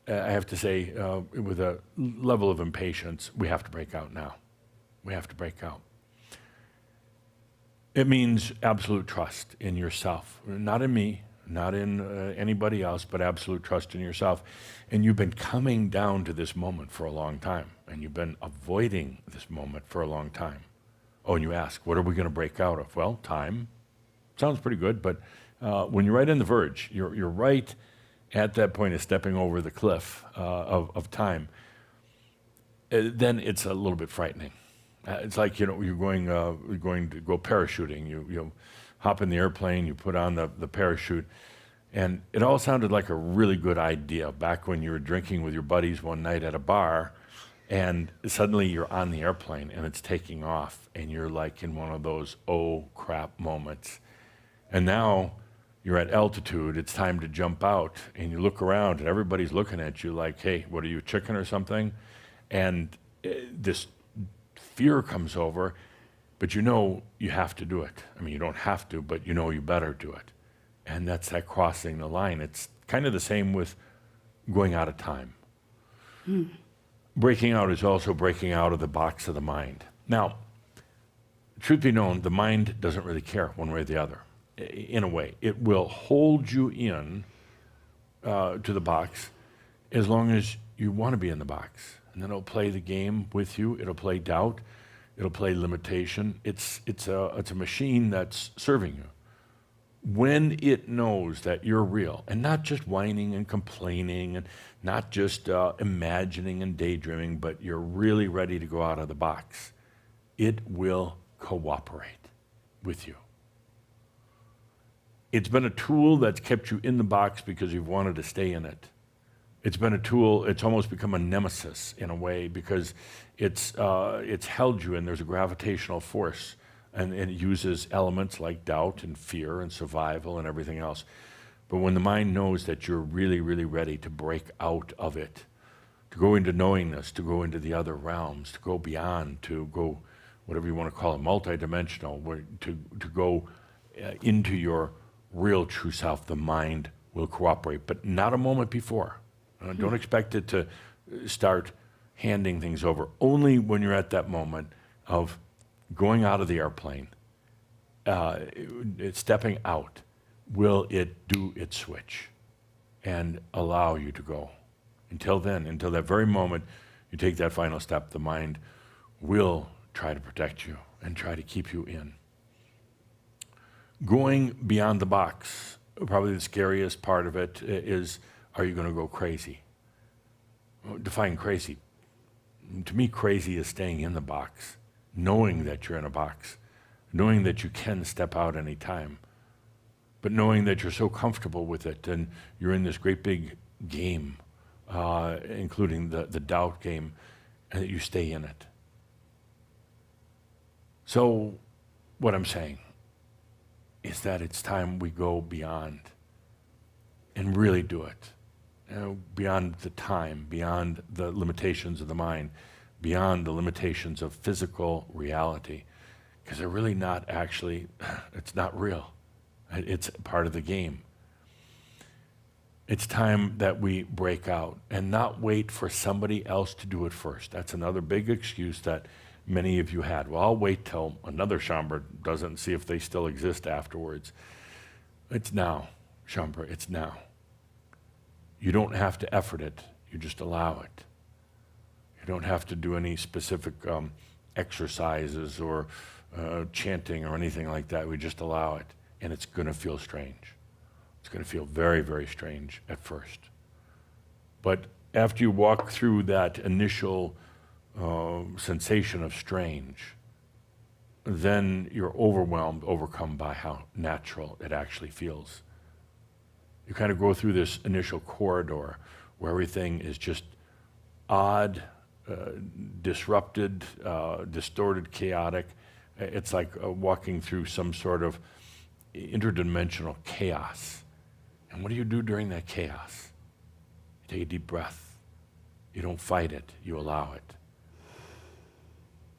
I have to say, with a level of impatience, we have to break out now. We have to break out. It means absolute trust in yourself, not in me, not in anybody else, but absolute trust in yourself. And you've been coming down to this moment for a long time, and you've been avoiding this moment for a long time. Oh, and you ask, what are we going to break out of? Well, time. Sounds pretty good, but when you're right on the verge, you're right at that point of stepping over the cliff of time, then it's a little bit frightening. It's like, you're going to go parachuting. You hop in the airplane, you put on the parachute, and it all sounded like a really good idea back when you were drinking with your buddies one night at a bar, and suddenly you're on the airplane and it's taking off, and you're like in one of those oh crap moments. And now you're at altitude, it's time to jump out, and you look around and everybody's looking at you like, hey, what are you, a chicken or something? And this fear comes over, but you know you have to do it. I mean, you don't have to, but you know you better do it. And that's that crossing the line. It's kind of the same with going out of time. Breaking out is also breaking out of the box of the mind. Now, truth be known, the mind doesn't really care one way or the other. In a way, it will hold you in to the box as long as you want to be in the box. And then it'll play the game with you. It'll play doubt. It'll play limitation. It's a machine that's serving you. When it knows that you're real, and not just whining and complaining, and not just imagining and daydreaming, but you're really ready to go out of the box, it will cooperate with you. It's been a tool that's kept you in the box because you've wanted to stay in it. It's been a tool, it's almost become a nemesis in a way, because it's held you, and there's a gravitational force, and it uses elements like doubt and fear and survival and everything else. But when the mind knows that you're really, really ready to break out of it, to go into knowingness, to go into the other realms, to go beyond, to go, whatever you want to call it, multidimensional, to go into your real true self, the mind will cooperate, but not a moment before. Don't expect it to start handing things over. Only when you're at that moment of going out of the airplane, stepping out, will it do its switch and allow you to go. Until then, until that very moment you take that final step, the mind will try to protect you and try to keep you in. Going beyond the box, probably the scariest part of it is, are you going to go crazy? Define crazy. To me, crazy is staying in the box, knowing that you're in a box, knowing that you can step out any time, but knowing that you're so comfortable with it, and you're in this great big game, including the doubt game, and that you stay in it. So what I'm saying is that it's time we go beyond and really do it. Beyond the time, beyond the limitations of the mind, beyond the limitations of physical reality, because they're really not actually, it's not real. It's part of the game. It's time that we break out and not wait for somebody else to do it first. That's another big excuse that many of you had. Well, I'll wait till another Schomburg does it and see if they still exist afterwards. It's now, Schomburg, it's now. You don't have to effort it, you just allow it. You don't have to do any specific exercises or chanting or anything like that. We just allow it, and it's going to feel strange. It's going to feel very, very strange at first. But after you walk through that initial sensation of strange, then you're overwhelmed, overcome by how natural it actually feels. You kind of go through this initial corridor where everything is just odd disrupted, distorted, chaotic. It's like walking through some sort of interdimensional chaos. And what do you do during that chaos? You take a deep breath. You don't fight it. You allow it.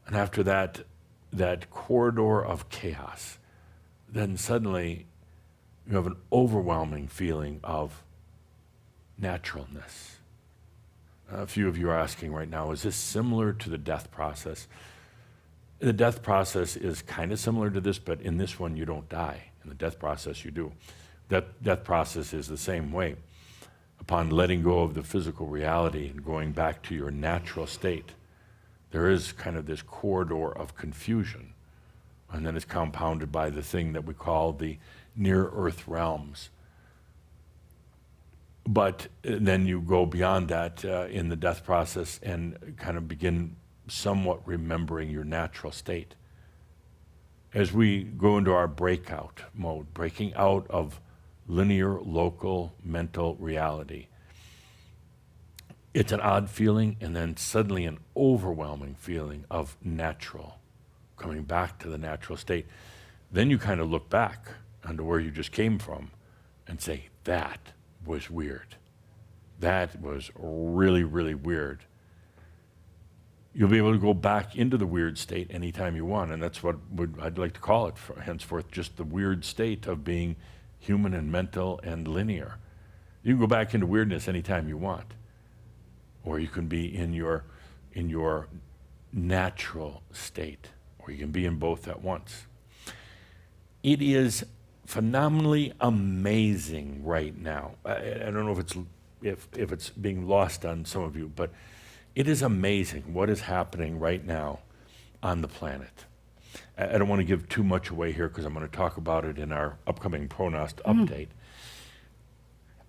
And after that corridor of chaos, then suddenly you have an overwhelming feeling of naturalness. A few of you are asking right now, is this similar to the death process? The death process is kind of similar to this, but in this one you don't die. In the death process you do. That death process is the same way. Upon letting go of the physical reality and going back to your natural state, there is kind of this corridor of confusion. And then it's compounded by the thing that we call the near-earth realms. But then you go beyond that in the death process and kind of begin somewhat remembering your natural state. As we go into our breakout mode, breaking out of linear, local, mental reality, it's an odd feeling and then suddenly an overwhelming feeling of natural, coming back to the natural state. Then you kind of look back onto where you just came from and say, that was weird. That was really, really weird. You'll be able to go back into the weird state anytime you want, and that's what I'd like to call it henceforth, just the weird state of being human and mental and linear. You can go back into weirdness anytime you want, or you can be in your natural state, or you can be in both at once. It is phenomenally amazing right now. I don't know if it's being lost on some of you, but it is amazing what is happening right now on the planet. I don't want to give too much away here because I'm going to talk about it in our upcoming Pronost update.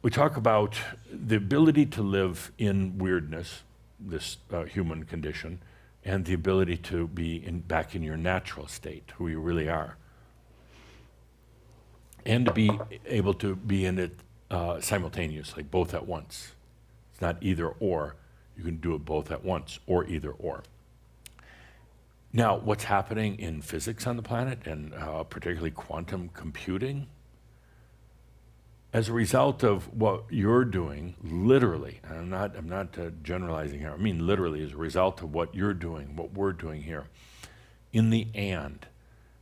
We talk about the ability to live in weirdness, this human condition, and the ability to be back in your natural state, who you really are. And to be able to be in it simultaneously, both at once. It's not either or. You can do it both at once, or either or. Now, what's happening in physics on the planet, and particularly quantum computing, as a result of what you're doing, literally, and I'm not generalizing here, I mean literally as a result of what you're doing, what we're doing here, in the and,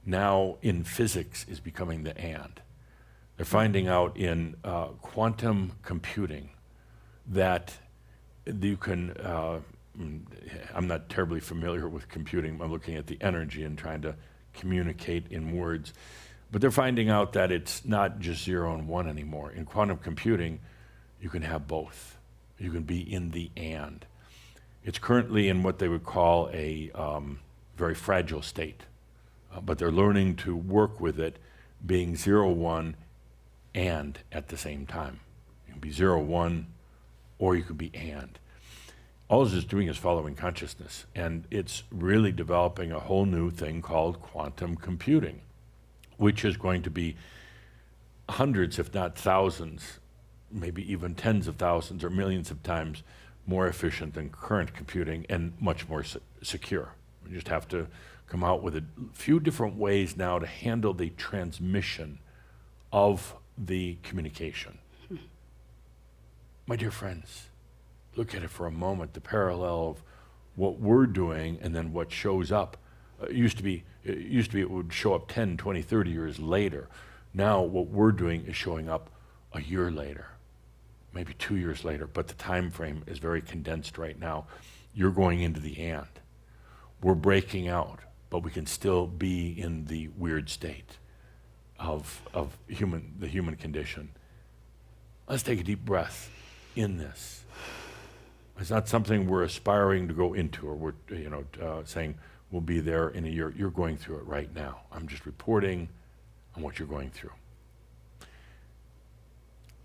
now in physics is becoming the and. They're finding out in quantum computing that you can, I'm not terribly familiar with computing, I'm looking at the energy and trying to communicate in words, but they're finding out that it's not just 0 and 1 anymore. In quantum computing, you can have both. You can be in the and. It's currently in what they would call a very fragile state, but they're learning to work with it being 0, 1, and at the same time. You can be 0, 1, or you could be and. All it's doing is following consciousness, and it's really developing a whole new thing called quantum computing, which is going to be hundreds, if not thousands, maybe even tens of thousands or millions of times more efficient than current computing and much more secure. We just have to come out with a few different ways now to handle the transmission of the communication. My dear friends, look at it for a moment, the parallel of what we're doing and then what shows up. It used to be it would show up 10, 20, 30 years later. Now what we're doing is showing up a year later, maybe 2 years later, but the time frame is very condensed right now. You're going into the and. We're breaking out, but we can still be in the weird state of the human condition. Let's take a deep breath in this. It's not something we're aspiring to go into, or we're saying we'll be there in a year. You're going through it right now. I'm just reporting on what you're going through.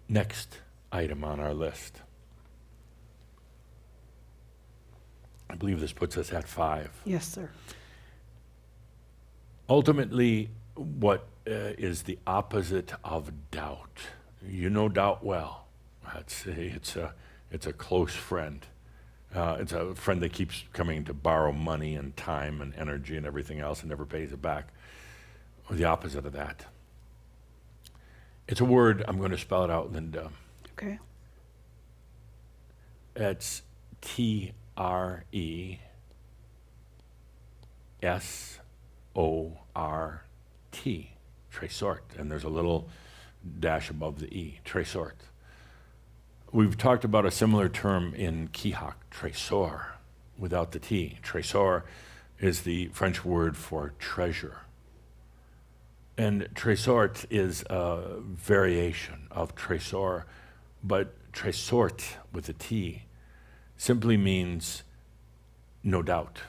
Next item on our list. I believe this puts us at 5. Yes, sir. Ultimately, what is the opposite of doubt? You know doubt well. It's a close friend. It's a friend that keeps coming to borrow money and time and energy and everything else and never pays it back. Or the opposite of that. It's a word, I'm going to spell it out, Linda. Okay. It's T-R-E-S-O-R-T, tresort. And there's a little dash above the E, tresort. We've talked about a similar term in Kihak, trésor, without the T. Trésor is the French word for treasure. And trésort is a variation of trésor, but trésort with a T simply means no doubt,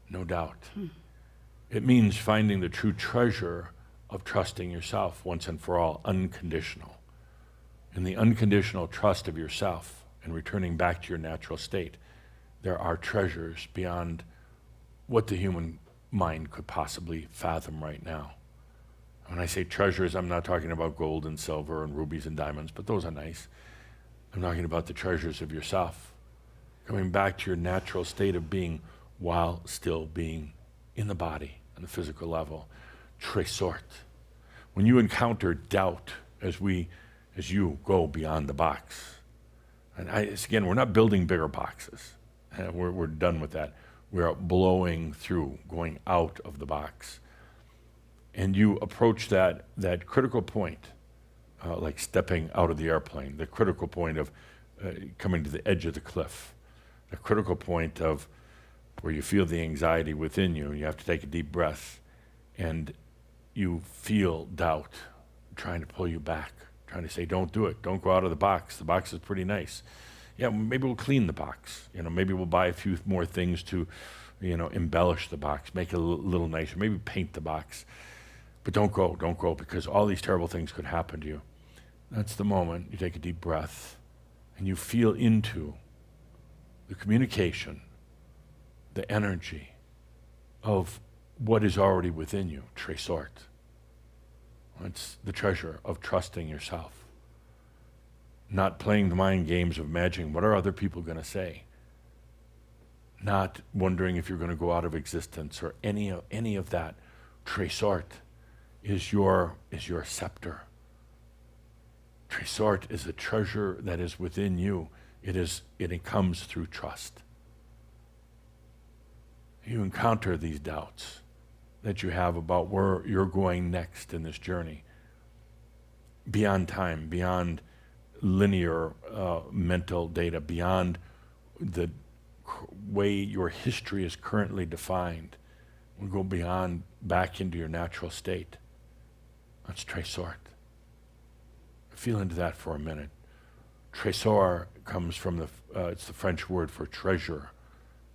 no doubt. It means finding the true treasure of trusting yourself once and for all, unconditional. In the unconditional trust of yourself and returning back to your natural state, there are treasures beyond what the human mind could possibly fathom right now. When I say treasures, I'm not talking about gold and silver and rubies and diamonds, but those are nice. I'm talking about the treasures of yourself, coming back to your natural state of being while still being in the body on the physical level. Trésort. When you encounter doubt as you go beyond the box, and again, we're not building bigger boxes. We're done with that. We're blowing through, going out of the box. And you approach that critical point, like stepping out of the airplane, the critical point of coming to the edge of the cliff, the critical point of where you feel the anxiety within you, and you have to take a deep breath, and you feel doubt trying to pull you back, trying to say, don't do it, don't go out of the box. The box is pretty nice. Yeah, maybe we'll clean the box. Maybe we'll buy a few more things to, embellish the box, make it a little nicer, maybe paint the box. But don't go, because all these terrible things could happen to you. That's the moment you take a deep breath and you feel into the communication, the energy of what is already within you, trésort. It's the treasure of trusting yourself. Not playing the mind games of imagining what are other people going to say. Not wondering if you're going to go out of existence or any of that. Trésort is your scepter. Trésort is a treasure that is within you. It comes through trust. You encounter these doubts that you have about where you're going next in this journey, beyond time, beyond linear mental data, beyond the way your history is currently defined. We go beyond, back into your natural state. That's trésort. Feel into that for a minute. Trésor comes from it's the French word for treasure.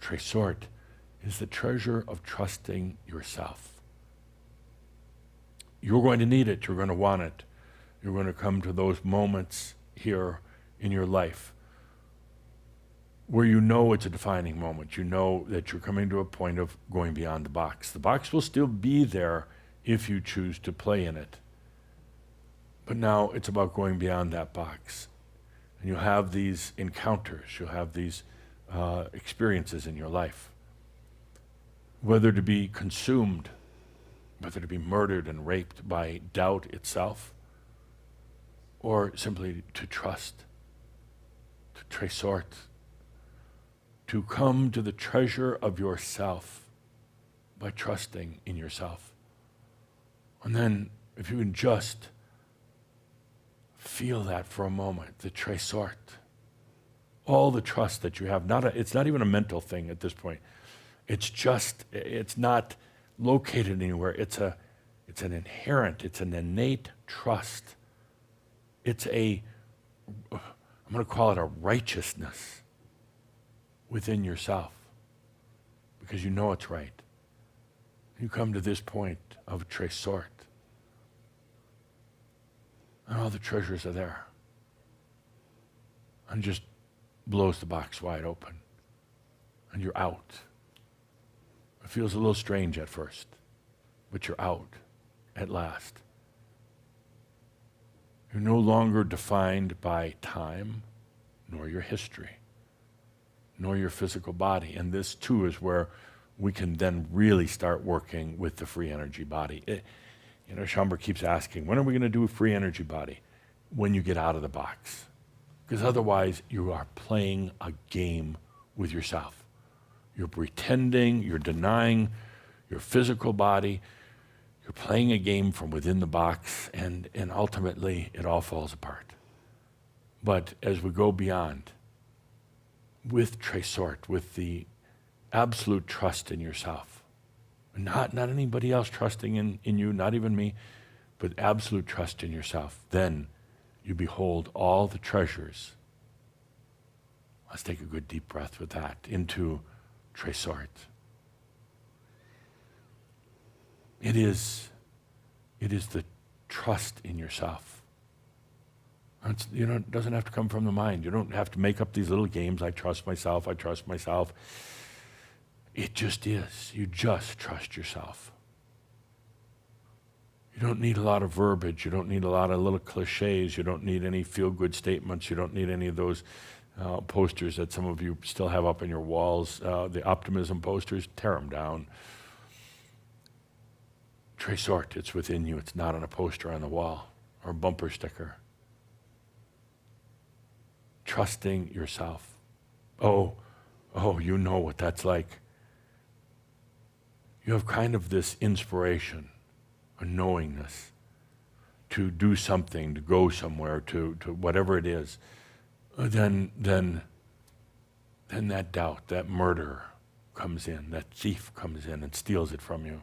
Trésort is the treasure of trusting yourself. You're going to need it. You're going to want it. You're going to come to those moments here in your life where you know it's a defining moment. You know that you're coming to a point of going beyond the box. The box will still be there if you choose to play in it. But now it's about going beyond that box. And you'll have these encounters. You'll have these experiences in your life. Whether to be consumed, whether to be murdered and raped by doubt itself, or simply to trust, to trésort, to come to the treasure of yourself by trusting in yourself. And then, if you can just feel that for a moment, the trésort, all the trust that you have. It's not even a mental thing at this point. It's not located anywhere. It's an inherent, it's an innate trust. I'm going to call it a righteousness within yourself, because you know it's right. You come to this point of trésort, and all the treasures are there. And just blows the box wide open. And you're out. It feels a little strange at first, but you're out at last. You're no longer defined by time nor your history. nor your physical body. And this too is where we can then really start working with the free energy body. Shambhar keeps asking, when are we going to do a free energy body? When you get out of the box. Because otherwise you are playing a game with yourself. You're pretending, you're denying your physical body, you're playing a game from within the box, and ultimately it all falls apart. But as we go beyond, with Tresort, with the absolute trust in yourself, not anybody else trusting in you, not even me, but absolute trust in yourself, then you behold all the treasures. Let's take a good deep breath with that into Tresort. It is the trust in yourself. It doesn't have to come from the mind. You don't have to make up these little games. I trust myself. I trust myself. It just is. You just trust yourself. You don't need a lot of verbiage. You don't need a lot of little cliches. You don't need any feel-good statements. You don't need any of those posters that some of you still have up on your walls, the optimism posters. Tear them down. Tresort, it's within you. It's not on a poster on the wall or a bumper sticker. Trusting yourself. Oh, you know what that's like. You have kind of this inspiration, a knowingness to do something, to go somewhere, to whatever it is. Then that doubt, that murder comes in, that thief comes in and steals it from you.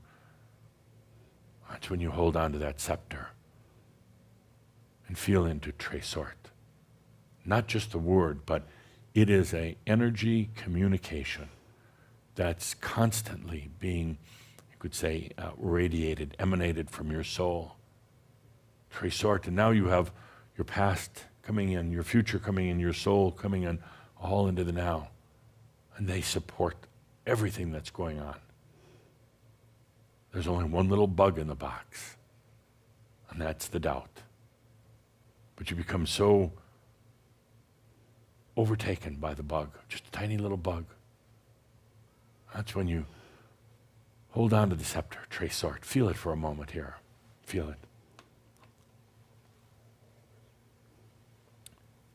That's when you hold on to that scepter and feel into Tresort. Not just the word, but it is an energy communication that's constantly being, you could say, radiated, emanated from your soul. Tresort, and now you have your past coming in, your future coming in, your soul coming in, all into the now. And they support everything that's going on. There's only one little bug in the box, and that's the doubt. But you become so overtaken by the bug, just a tiny little bug. That's when you hold on to the scepter, Tresort. Feel it for a moment here. Feel it.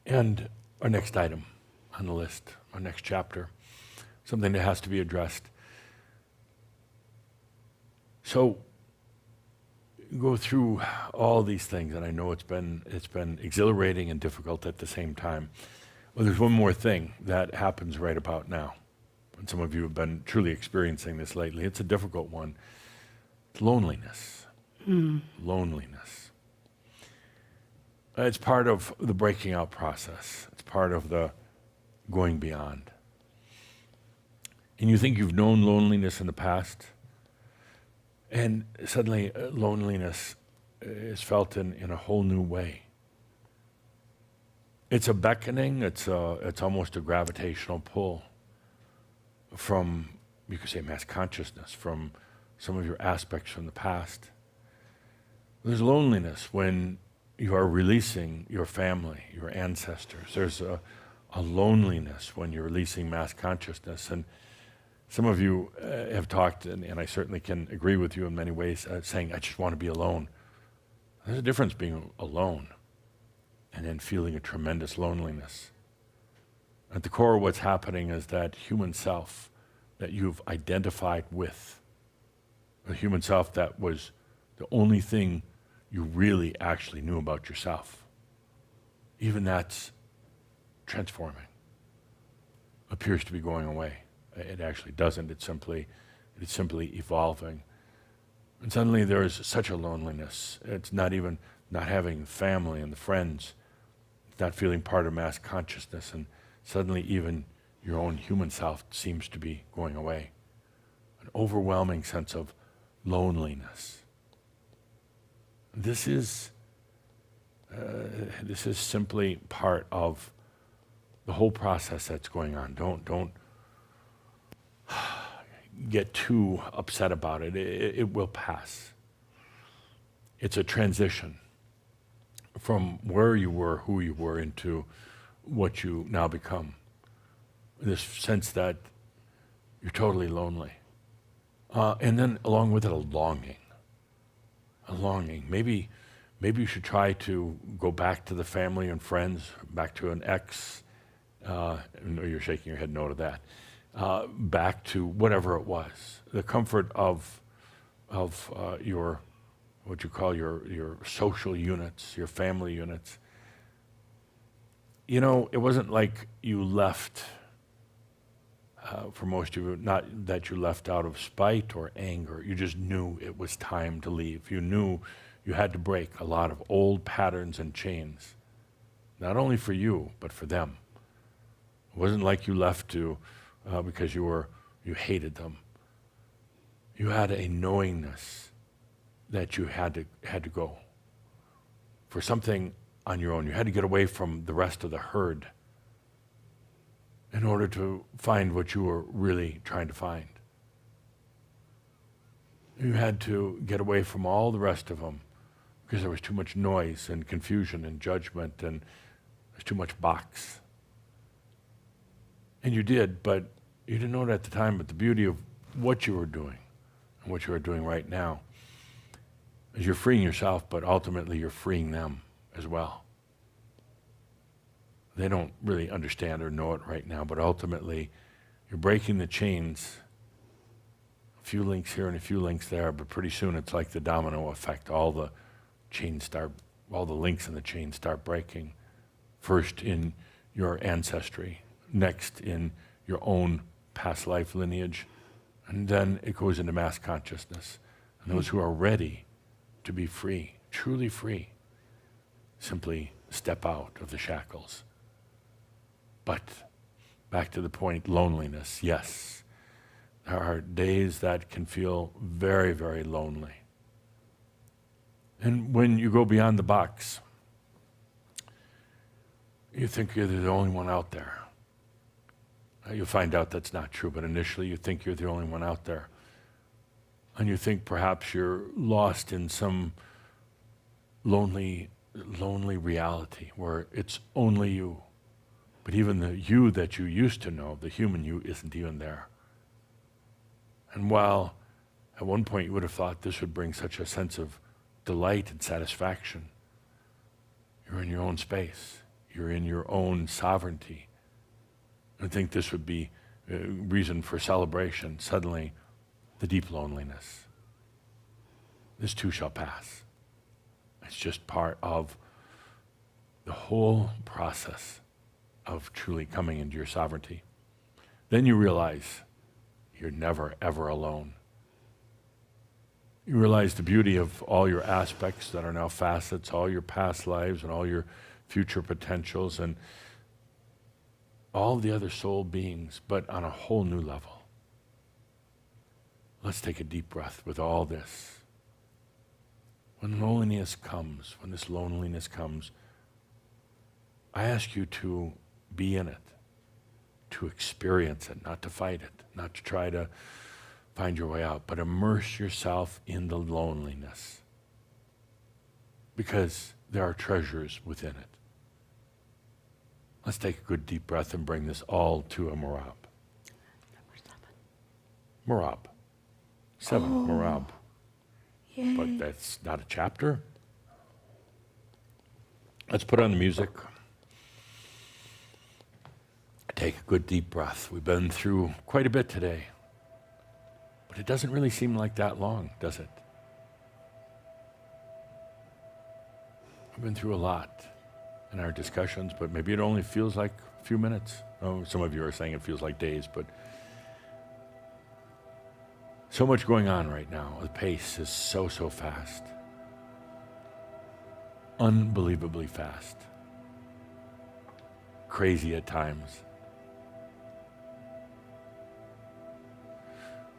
And our next item on the list, our next chapter, something that has to be addressed. So go through all these things, and I know it's been exhilarating and difficult at the same time. Well, there's one more thing that happens right about now. And some of you have been truly experiencing this lately. It's a difficult one. It's loneliness. Loneliness. It's part of the breaking out process. It's part of the going beyond. And you think you've known loneliness in the past, and suddenly loneliness is felt in a whole new way. It's a beckoning, it's almost a gravitational pull from, you could say, mass consciousness, from some of your aspects from the past. There's loneliness when you are releasing your family, your ancestors. There's a loneliness when you're releasing mass consciousness. And some of you have talked, and I certainly can agree with you in many ways, saying, I just want to be alone. There's a difference being alone and then feeling a tremendous loneliness. At the core of what's happening is that human self that you've identified with, a human self that was the only thing you really actually knew about yourself. Even that's transforming, appears to be going away. It actually doesn't. It's simply evolving. And suddenly there is such a loneliness. It's not even not having family and the friends, not feeling part of mass consciousness, and suddenly even your own human self seems to be going away. An overwhelming sense of loneliness. This is simply part of the whole process that's going on. Don't get too upset about it. It will pass. It's a transition from where you were, who you were, into what you now become. this sense that you're totally lonely. And then along with it, a longing. A longing. Maybe you should try to go back to the family and friends, back to an ex. No, you're shaking your head no to that. Back to whatever it was. The comfort of your, what you call your social units, your family units. You know, it wasn't like you left, for most of you, not that you left out of spite or anger. You just knew it was time to leave. You knew you had to break a lot of old patterns and chains, not only for you, but for them. It wasn't like you left because you hated them. You had a knowingness that you had to go for something on your own. You had to get away from the rest of the herd in order to find what you were really trying to find. You had to get away from all the rest of them because there was too much noise and confusion and judgment, and there's too much box. And you did, but you didn't know it at the time. But the beauty of what you were doing and what you are doing right now is you're freeing yourself, but ultimately you're freeing them as well. They don't really understand or know it right now, but ultimately you're breaking the chains. A few links here and a few links there, but pretty soon it's like the domino effect. All the links in the chain start breaking. First in your ancestry, next in your own past life lineage, and then it goes into mass consciousness. And those who are ready to be free, truly free, simply step out of the shackles. But back to the point, loneliness, yes. There are days that can feel very, very lonely. And when you go beyond the box, you think you're the only one out there. You'll find out that's not true, but initially you think you're the only one out there. And you think perhaps you're lost in some lonely reality where it's only you. But even the you that you used to know, the human you, isn't even there. And while at one point you would have thought this would bring such a sense of delight and satisfaction, you're in your own space. You're in your own sovereignty. I think this would be a reason for celebration. Suddenly, the deep loneliness. This too shall pass. It's just part of the whole process of truly coming into your sovereignty. Then you realize you're never, ever alone. You realize the beauty of all your aspects that are now facets, all your past lives and all your future potentials and all the other soul beings, but on a whole new level. Let's take a deep breath with all this. When loneliness comes, when this loneliness comes, I ask you to be in it, to experience it, not to fight it, not to try to find your way out, but immerse yourself in the loneliness, because there are treasures within it. Let's take a good deep breath and bring this all to a Marab. Marab. 7, Marab. Yay. But that's not a chapter. Let's put on the music. Take a good deep breath. We've been through quite a bit today. But it doesn't really seem like that long, does it? We've been through a lot in our discussions, but maybe it only feels like a few minutes. Oh, some of you are saying it feels like days, but so much going on right now. The pace is so fast. Unbelievably fast. Crazy at times.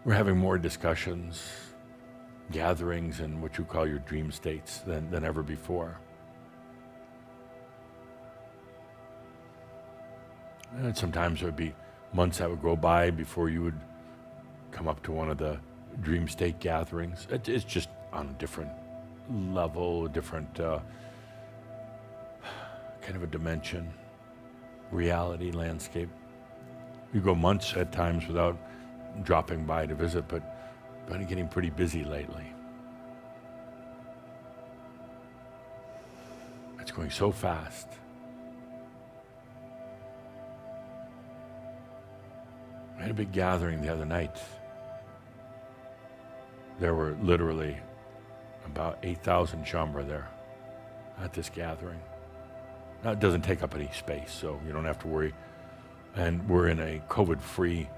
We're having more discussions, gatherings, and what you call your dream states than ever before. And sometimes there would be months that would go by before you would come up to one of the dream state gatherings. It's just on a different level, a different kind of a dimension, reality, landscape. You go months at times without dropping by to visit, but been getting pretty busy lately. It's going so fast. We had a big gathering the other night. There were literally about 8,000 Shambra there at this gathering. Now, it doesn't take up any space, so you don't have to worry. And we're in a COVID-free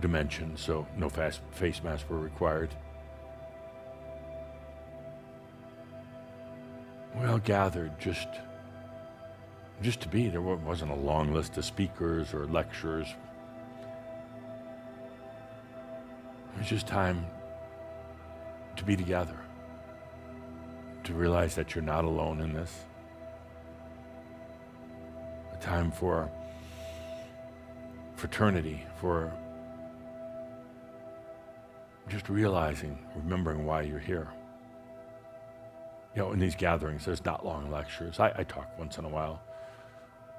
dimension, so no face masks were required. We all gathered just to be. There wasn't a long list of speakers or lecturers. It was just time to be together, to realize that you're not alone in this. A time for fraternity, for just realizing, remembering why you're here. You know, in these gatherings, there's not long lectures. I talk once in a while.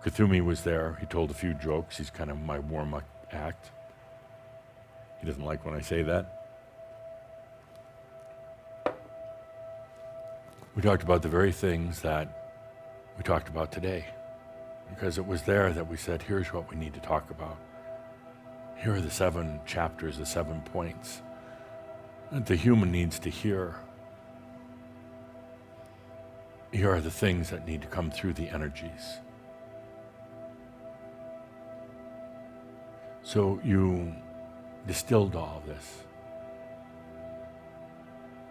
Kuthumi was there. He told a few jokes. He's kind of my warm-up act. He doesn't like when I say that. We talked about the very things that we talked about today, because it was there that we said, here's what we need to talk about. Here are the 7 chapters, the 7 points that the human needs to hear. Here are the things that need to come through the energies. So you distilled all of this.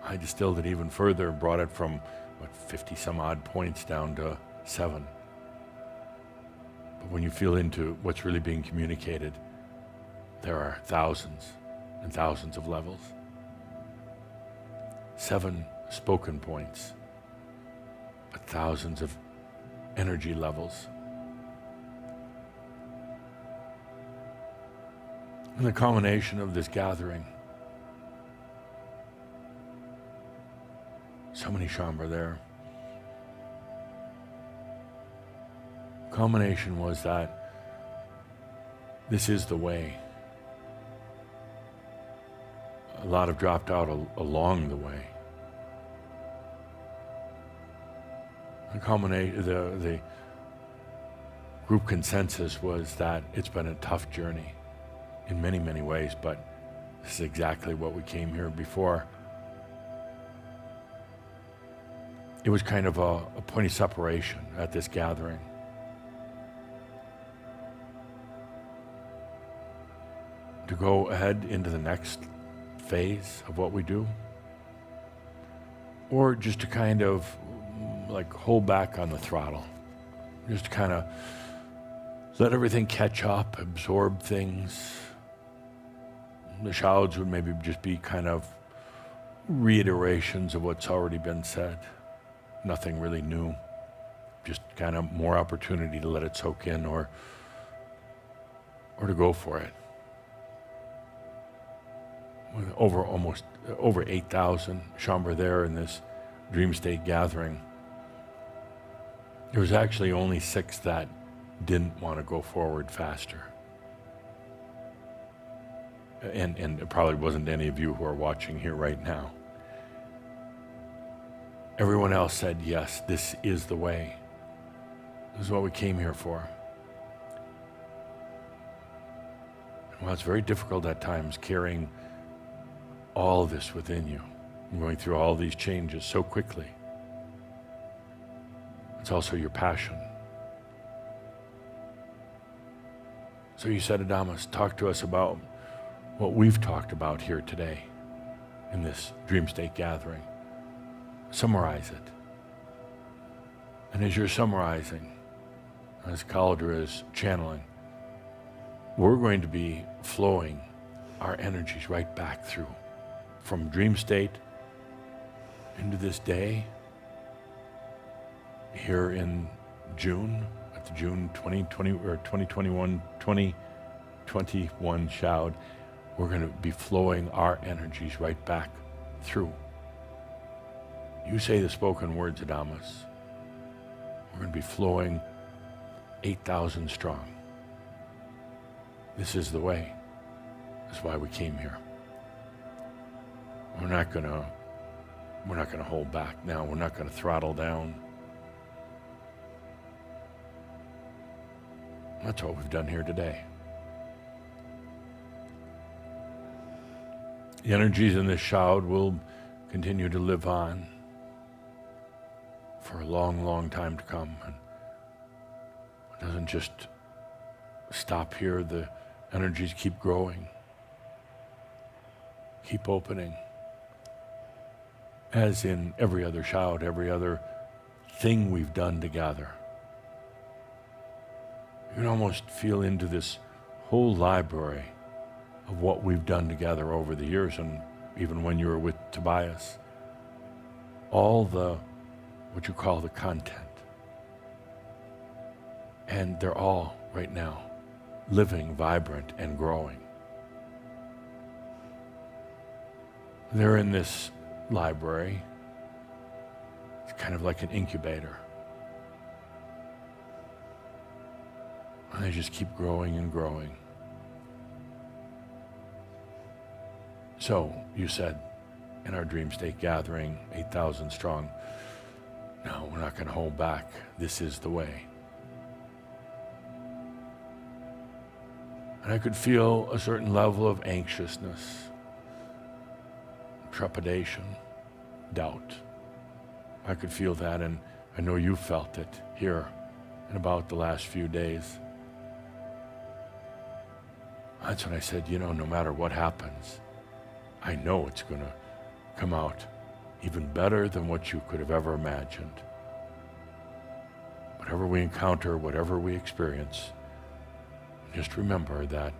I distilled it even further and brought it from, 50 some odd points down to 7. But when you feel into what's really being communicated, there are thousands and thousands of levels. 7 spoken points, but thousands of energy levels. And the culmination of this gathering, so many Shambra there. Culmination was that this is the way. A lot have dropped out along the way. The group consensus was that it's been a tough journey in many, many ways, but this is exactly what we came here before. It was kind of a point of separation at this gathering. To go ahead into the next phase of what we do, or just to kind of like hold back on the throttle, just to kind of let everything catch up, absorb things. The shouds would maybe just be kind of reiterations of what's already been said. Nothing really new, just kind of more opportunity to let it soak in or to go for it. With over 8,000 Shambra there in this dream state gathering, there was actually only 6 that didn't want to go forward faster. And it probably wasn't any of you who are watching here right now. Everyone else said, yes, this is the way. This is what we came here for. Well, it's very difficult at times carrying all of this within you, going through all these changes so quickly. It's also your passion. So you said, Adamus, talk to us about what we've talked about here today in this dream state gathering. Summarize it. And as you're summarizing, as Kaldra is channeling, we're going to be flowing our energies right back through from dream state into this day here in June, at the June 2020 or 2021 shout. We're going to be flowing our energies right back through. You say the spoken words, Adamus. We're going to be flowing 8,000 strong. This is the way. That's why we came here. We're not gonna hold back now. We're not gonna throttle down. That's what we've done here today. The energies in this shout will continue to live on for a long, long time to come. And it doesn't just stop here. The energies keep growing, keep opening. As in every other shout, every other thing we've done together. You can almost feel into this whole library of what we've done together over the years, and even when you were with Tobias. All the, what you call the content. And they're all, right now, living, vibrant, and growing. They're in this library. It's kind of like an incubator. And they just keep growing and growing. So, you said in our Dream State gathering, 8,000 strong, no, we're not going to hold back. This is the way. And I could feel a certain level of anxiousness, trepidation, doubt. I could feel that, and I know you felt it here in about the last few days. That's when I said, no matter what happens, I know it's going to come out even better than what you could have ever imagined. Whatever we encounter, whatever we experience, just remember that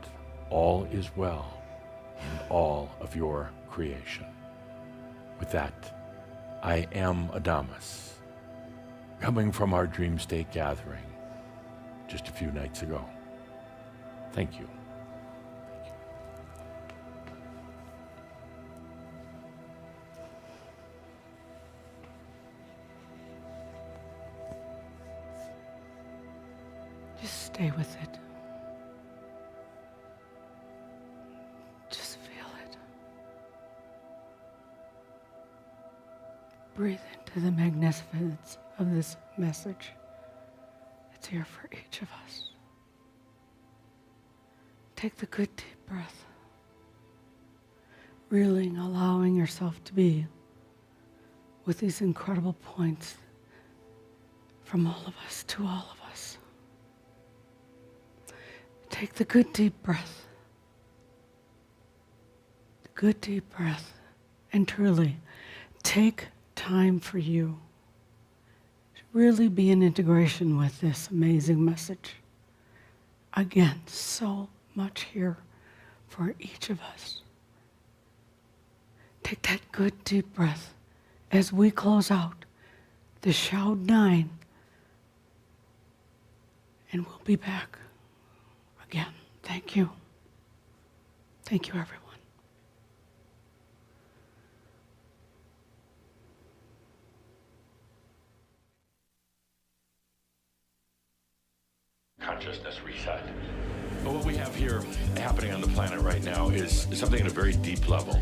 all is well in all of your creation. With that, I am Adamus, coming from our Dream State gathering just a few nights ago. Thank you. Just stay with it. Just feel it. Breathe into the magnificence of this message. It's here for each of us. Take the good deep breath. Really allowing yourself to be with these incredible points from all of us to all of us. Take the good deep breath. The good deep breath. And truly, take time for you to really be in integration with this amazing message. Again, so much here for each of us. Take that good deep breath as we close out the Shout 9, and we'll be back again. Thank you. Thank you, everyone. Consciousness reset. But what we have here happening on the planet right now is something at a very deep level.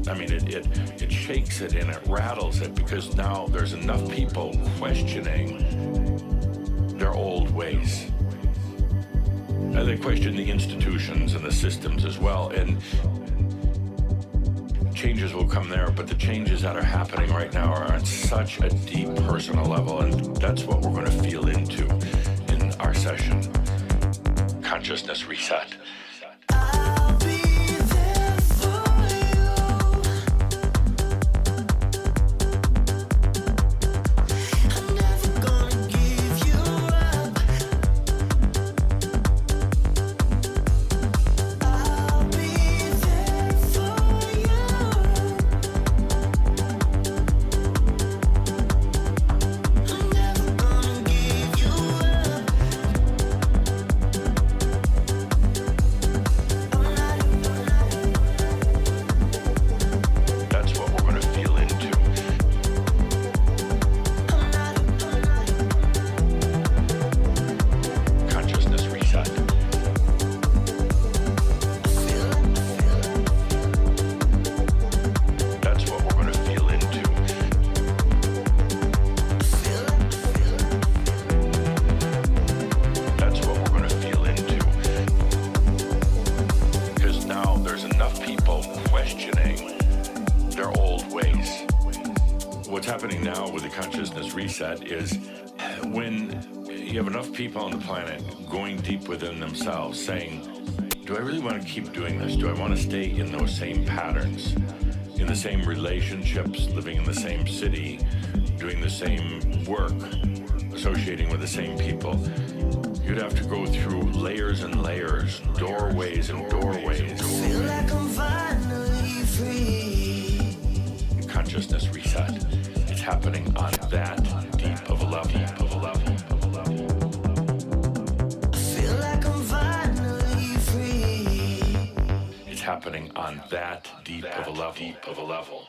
I mean, it shakes it and it rattles it, because now there's enough people questioning their old ways. They question the institutions and the systems as well, and changes will come there, but the changes that are happening right now are on such a deep personal level, and that's what we're going to feel into in our session. Consciousness reset. consciousness reset is when you have enough people on the planet going deep within themselves saying, do I really want to keep doing this? Do I want to stay in those same patterns, in the same relationships, living in the same city, doing the same work, associating with the same people? You'd have to go through layers and layers, doorways and doorways. Feel like I'm finally free. Consciousness reset. It's happening on that deep of a level. Feel like I'm finally free. It's happening on that deep of a level.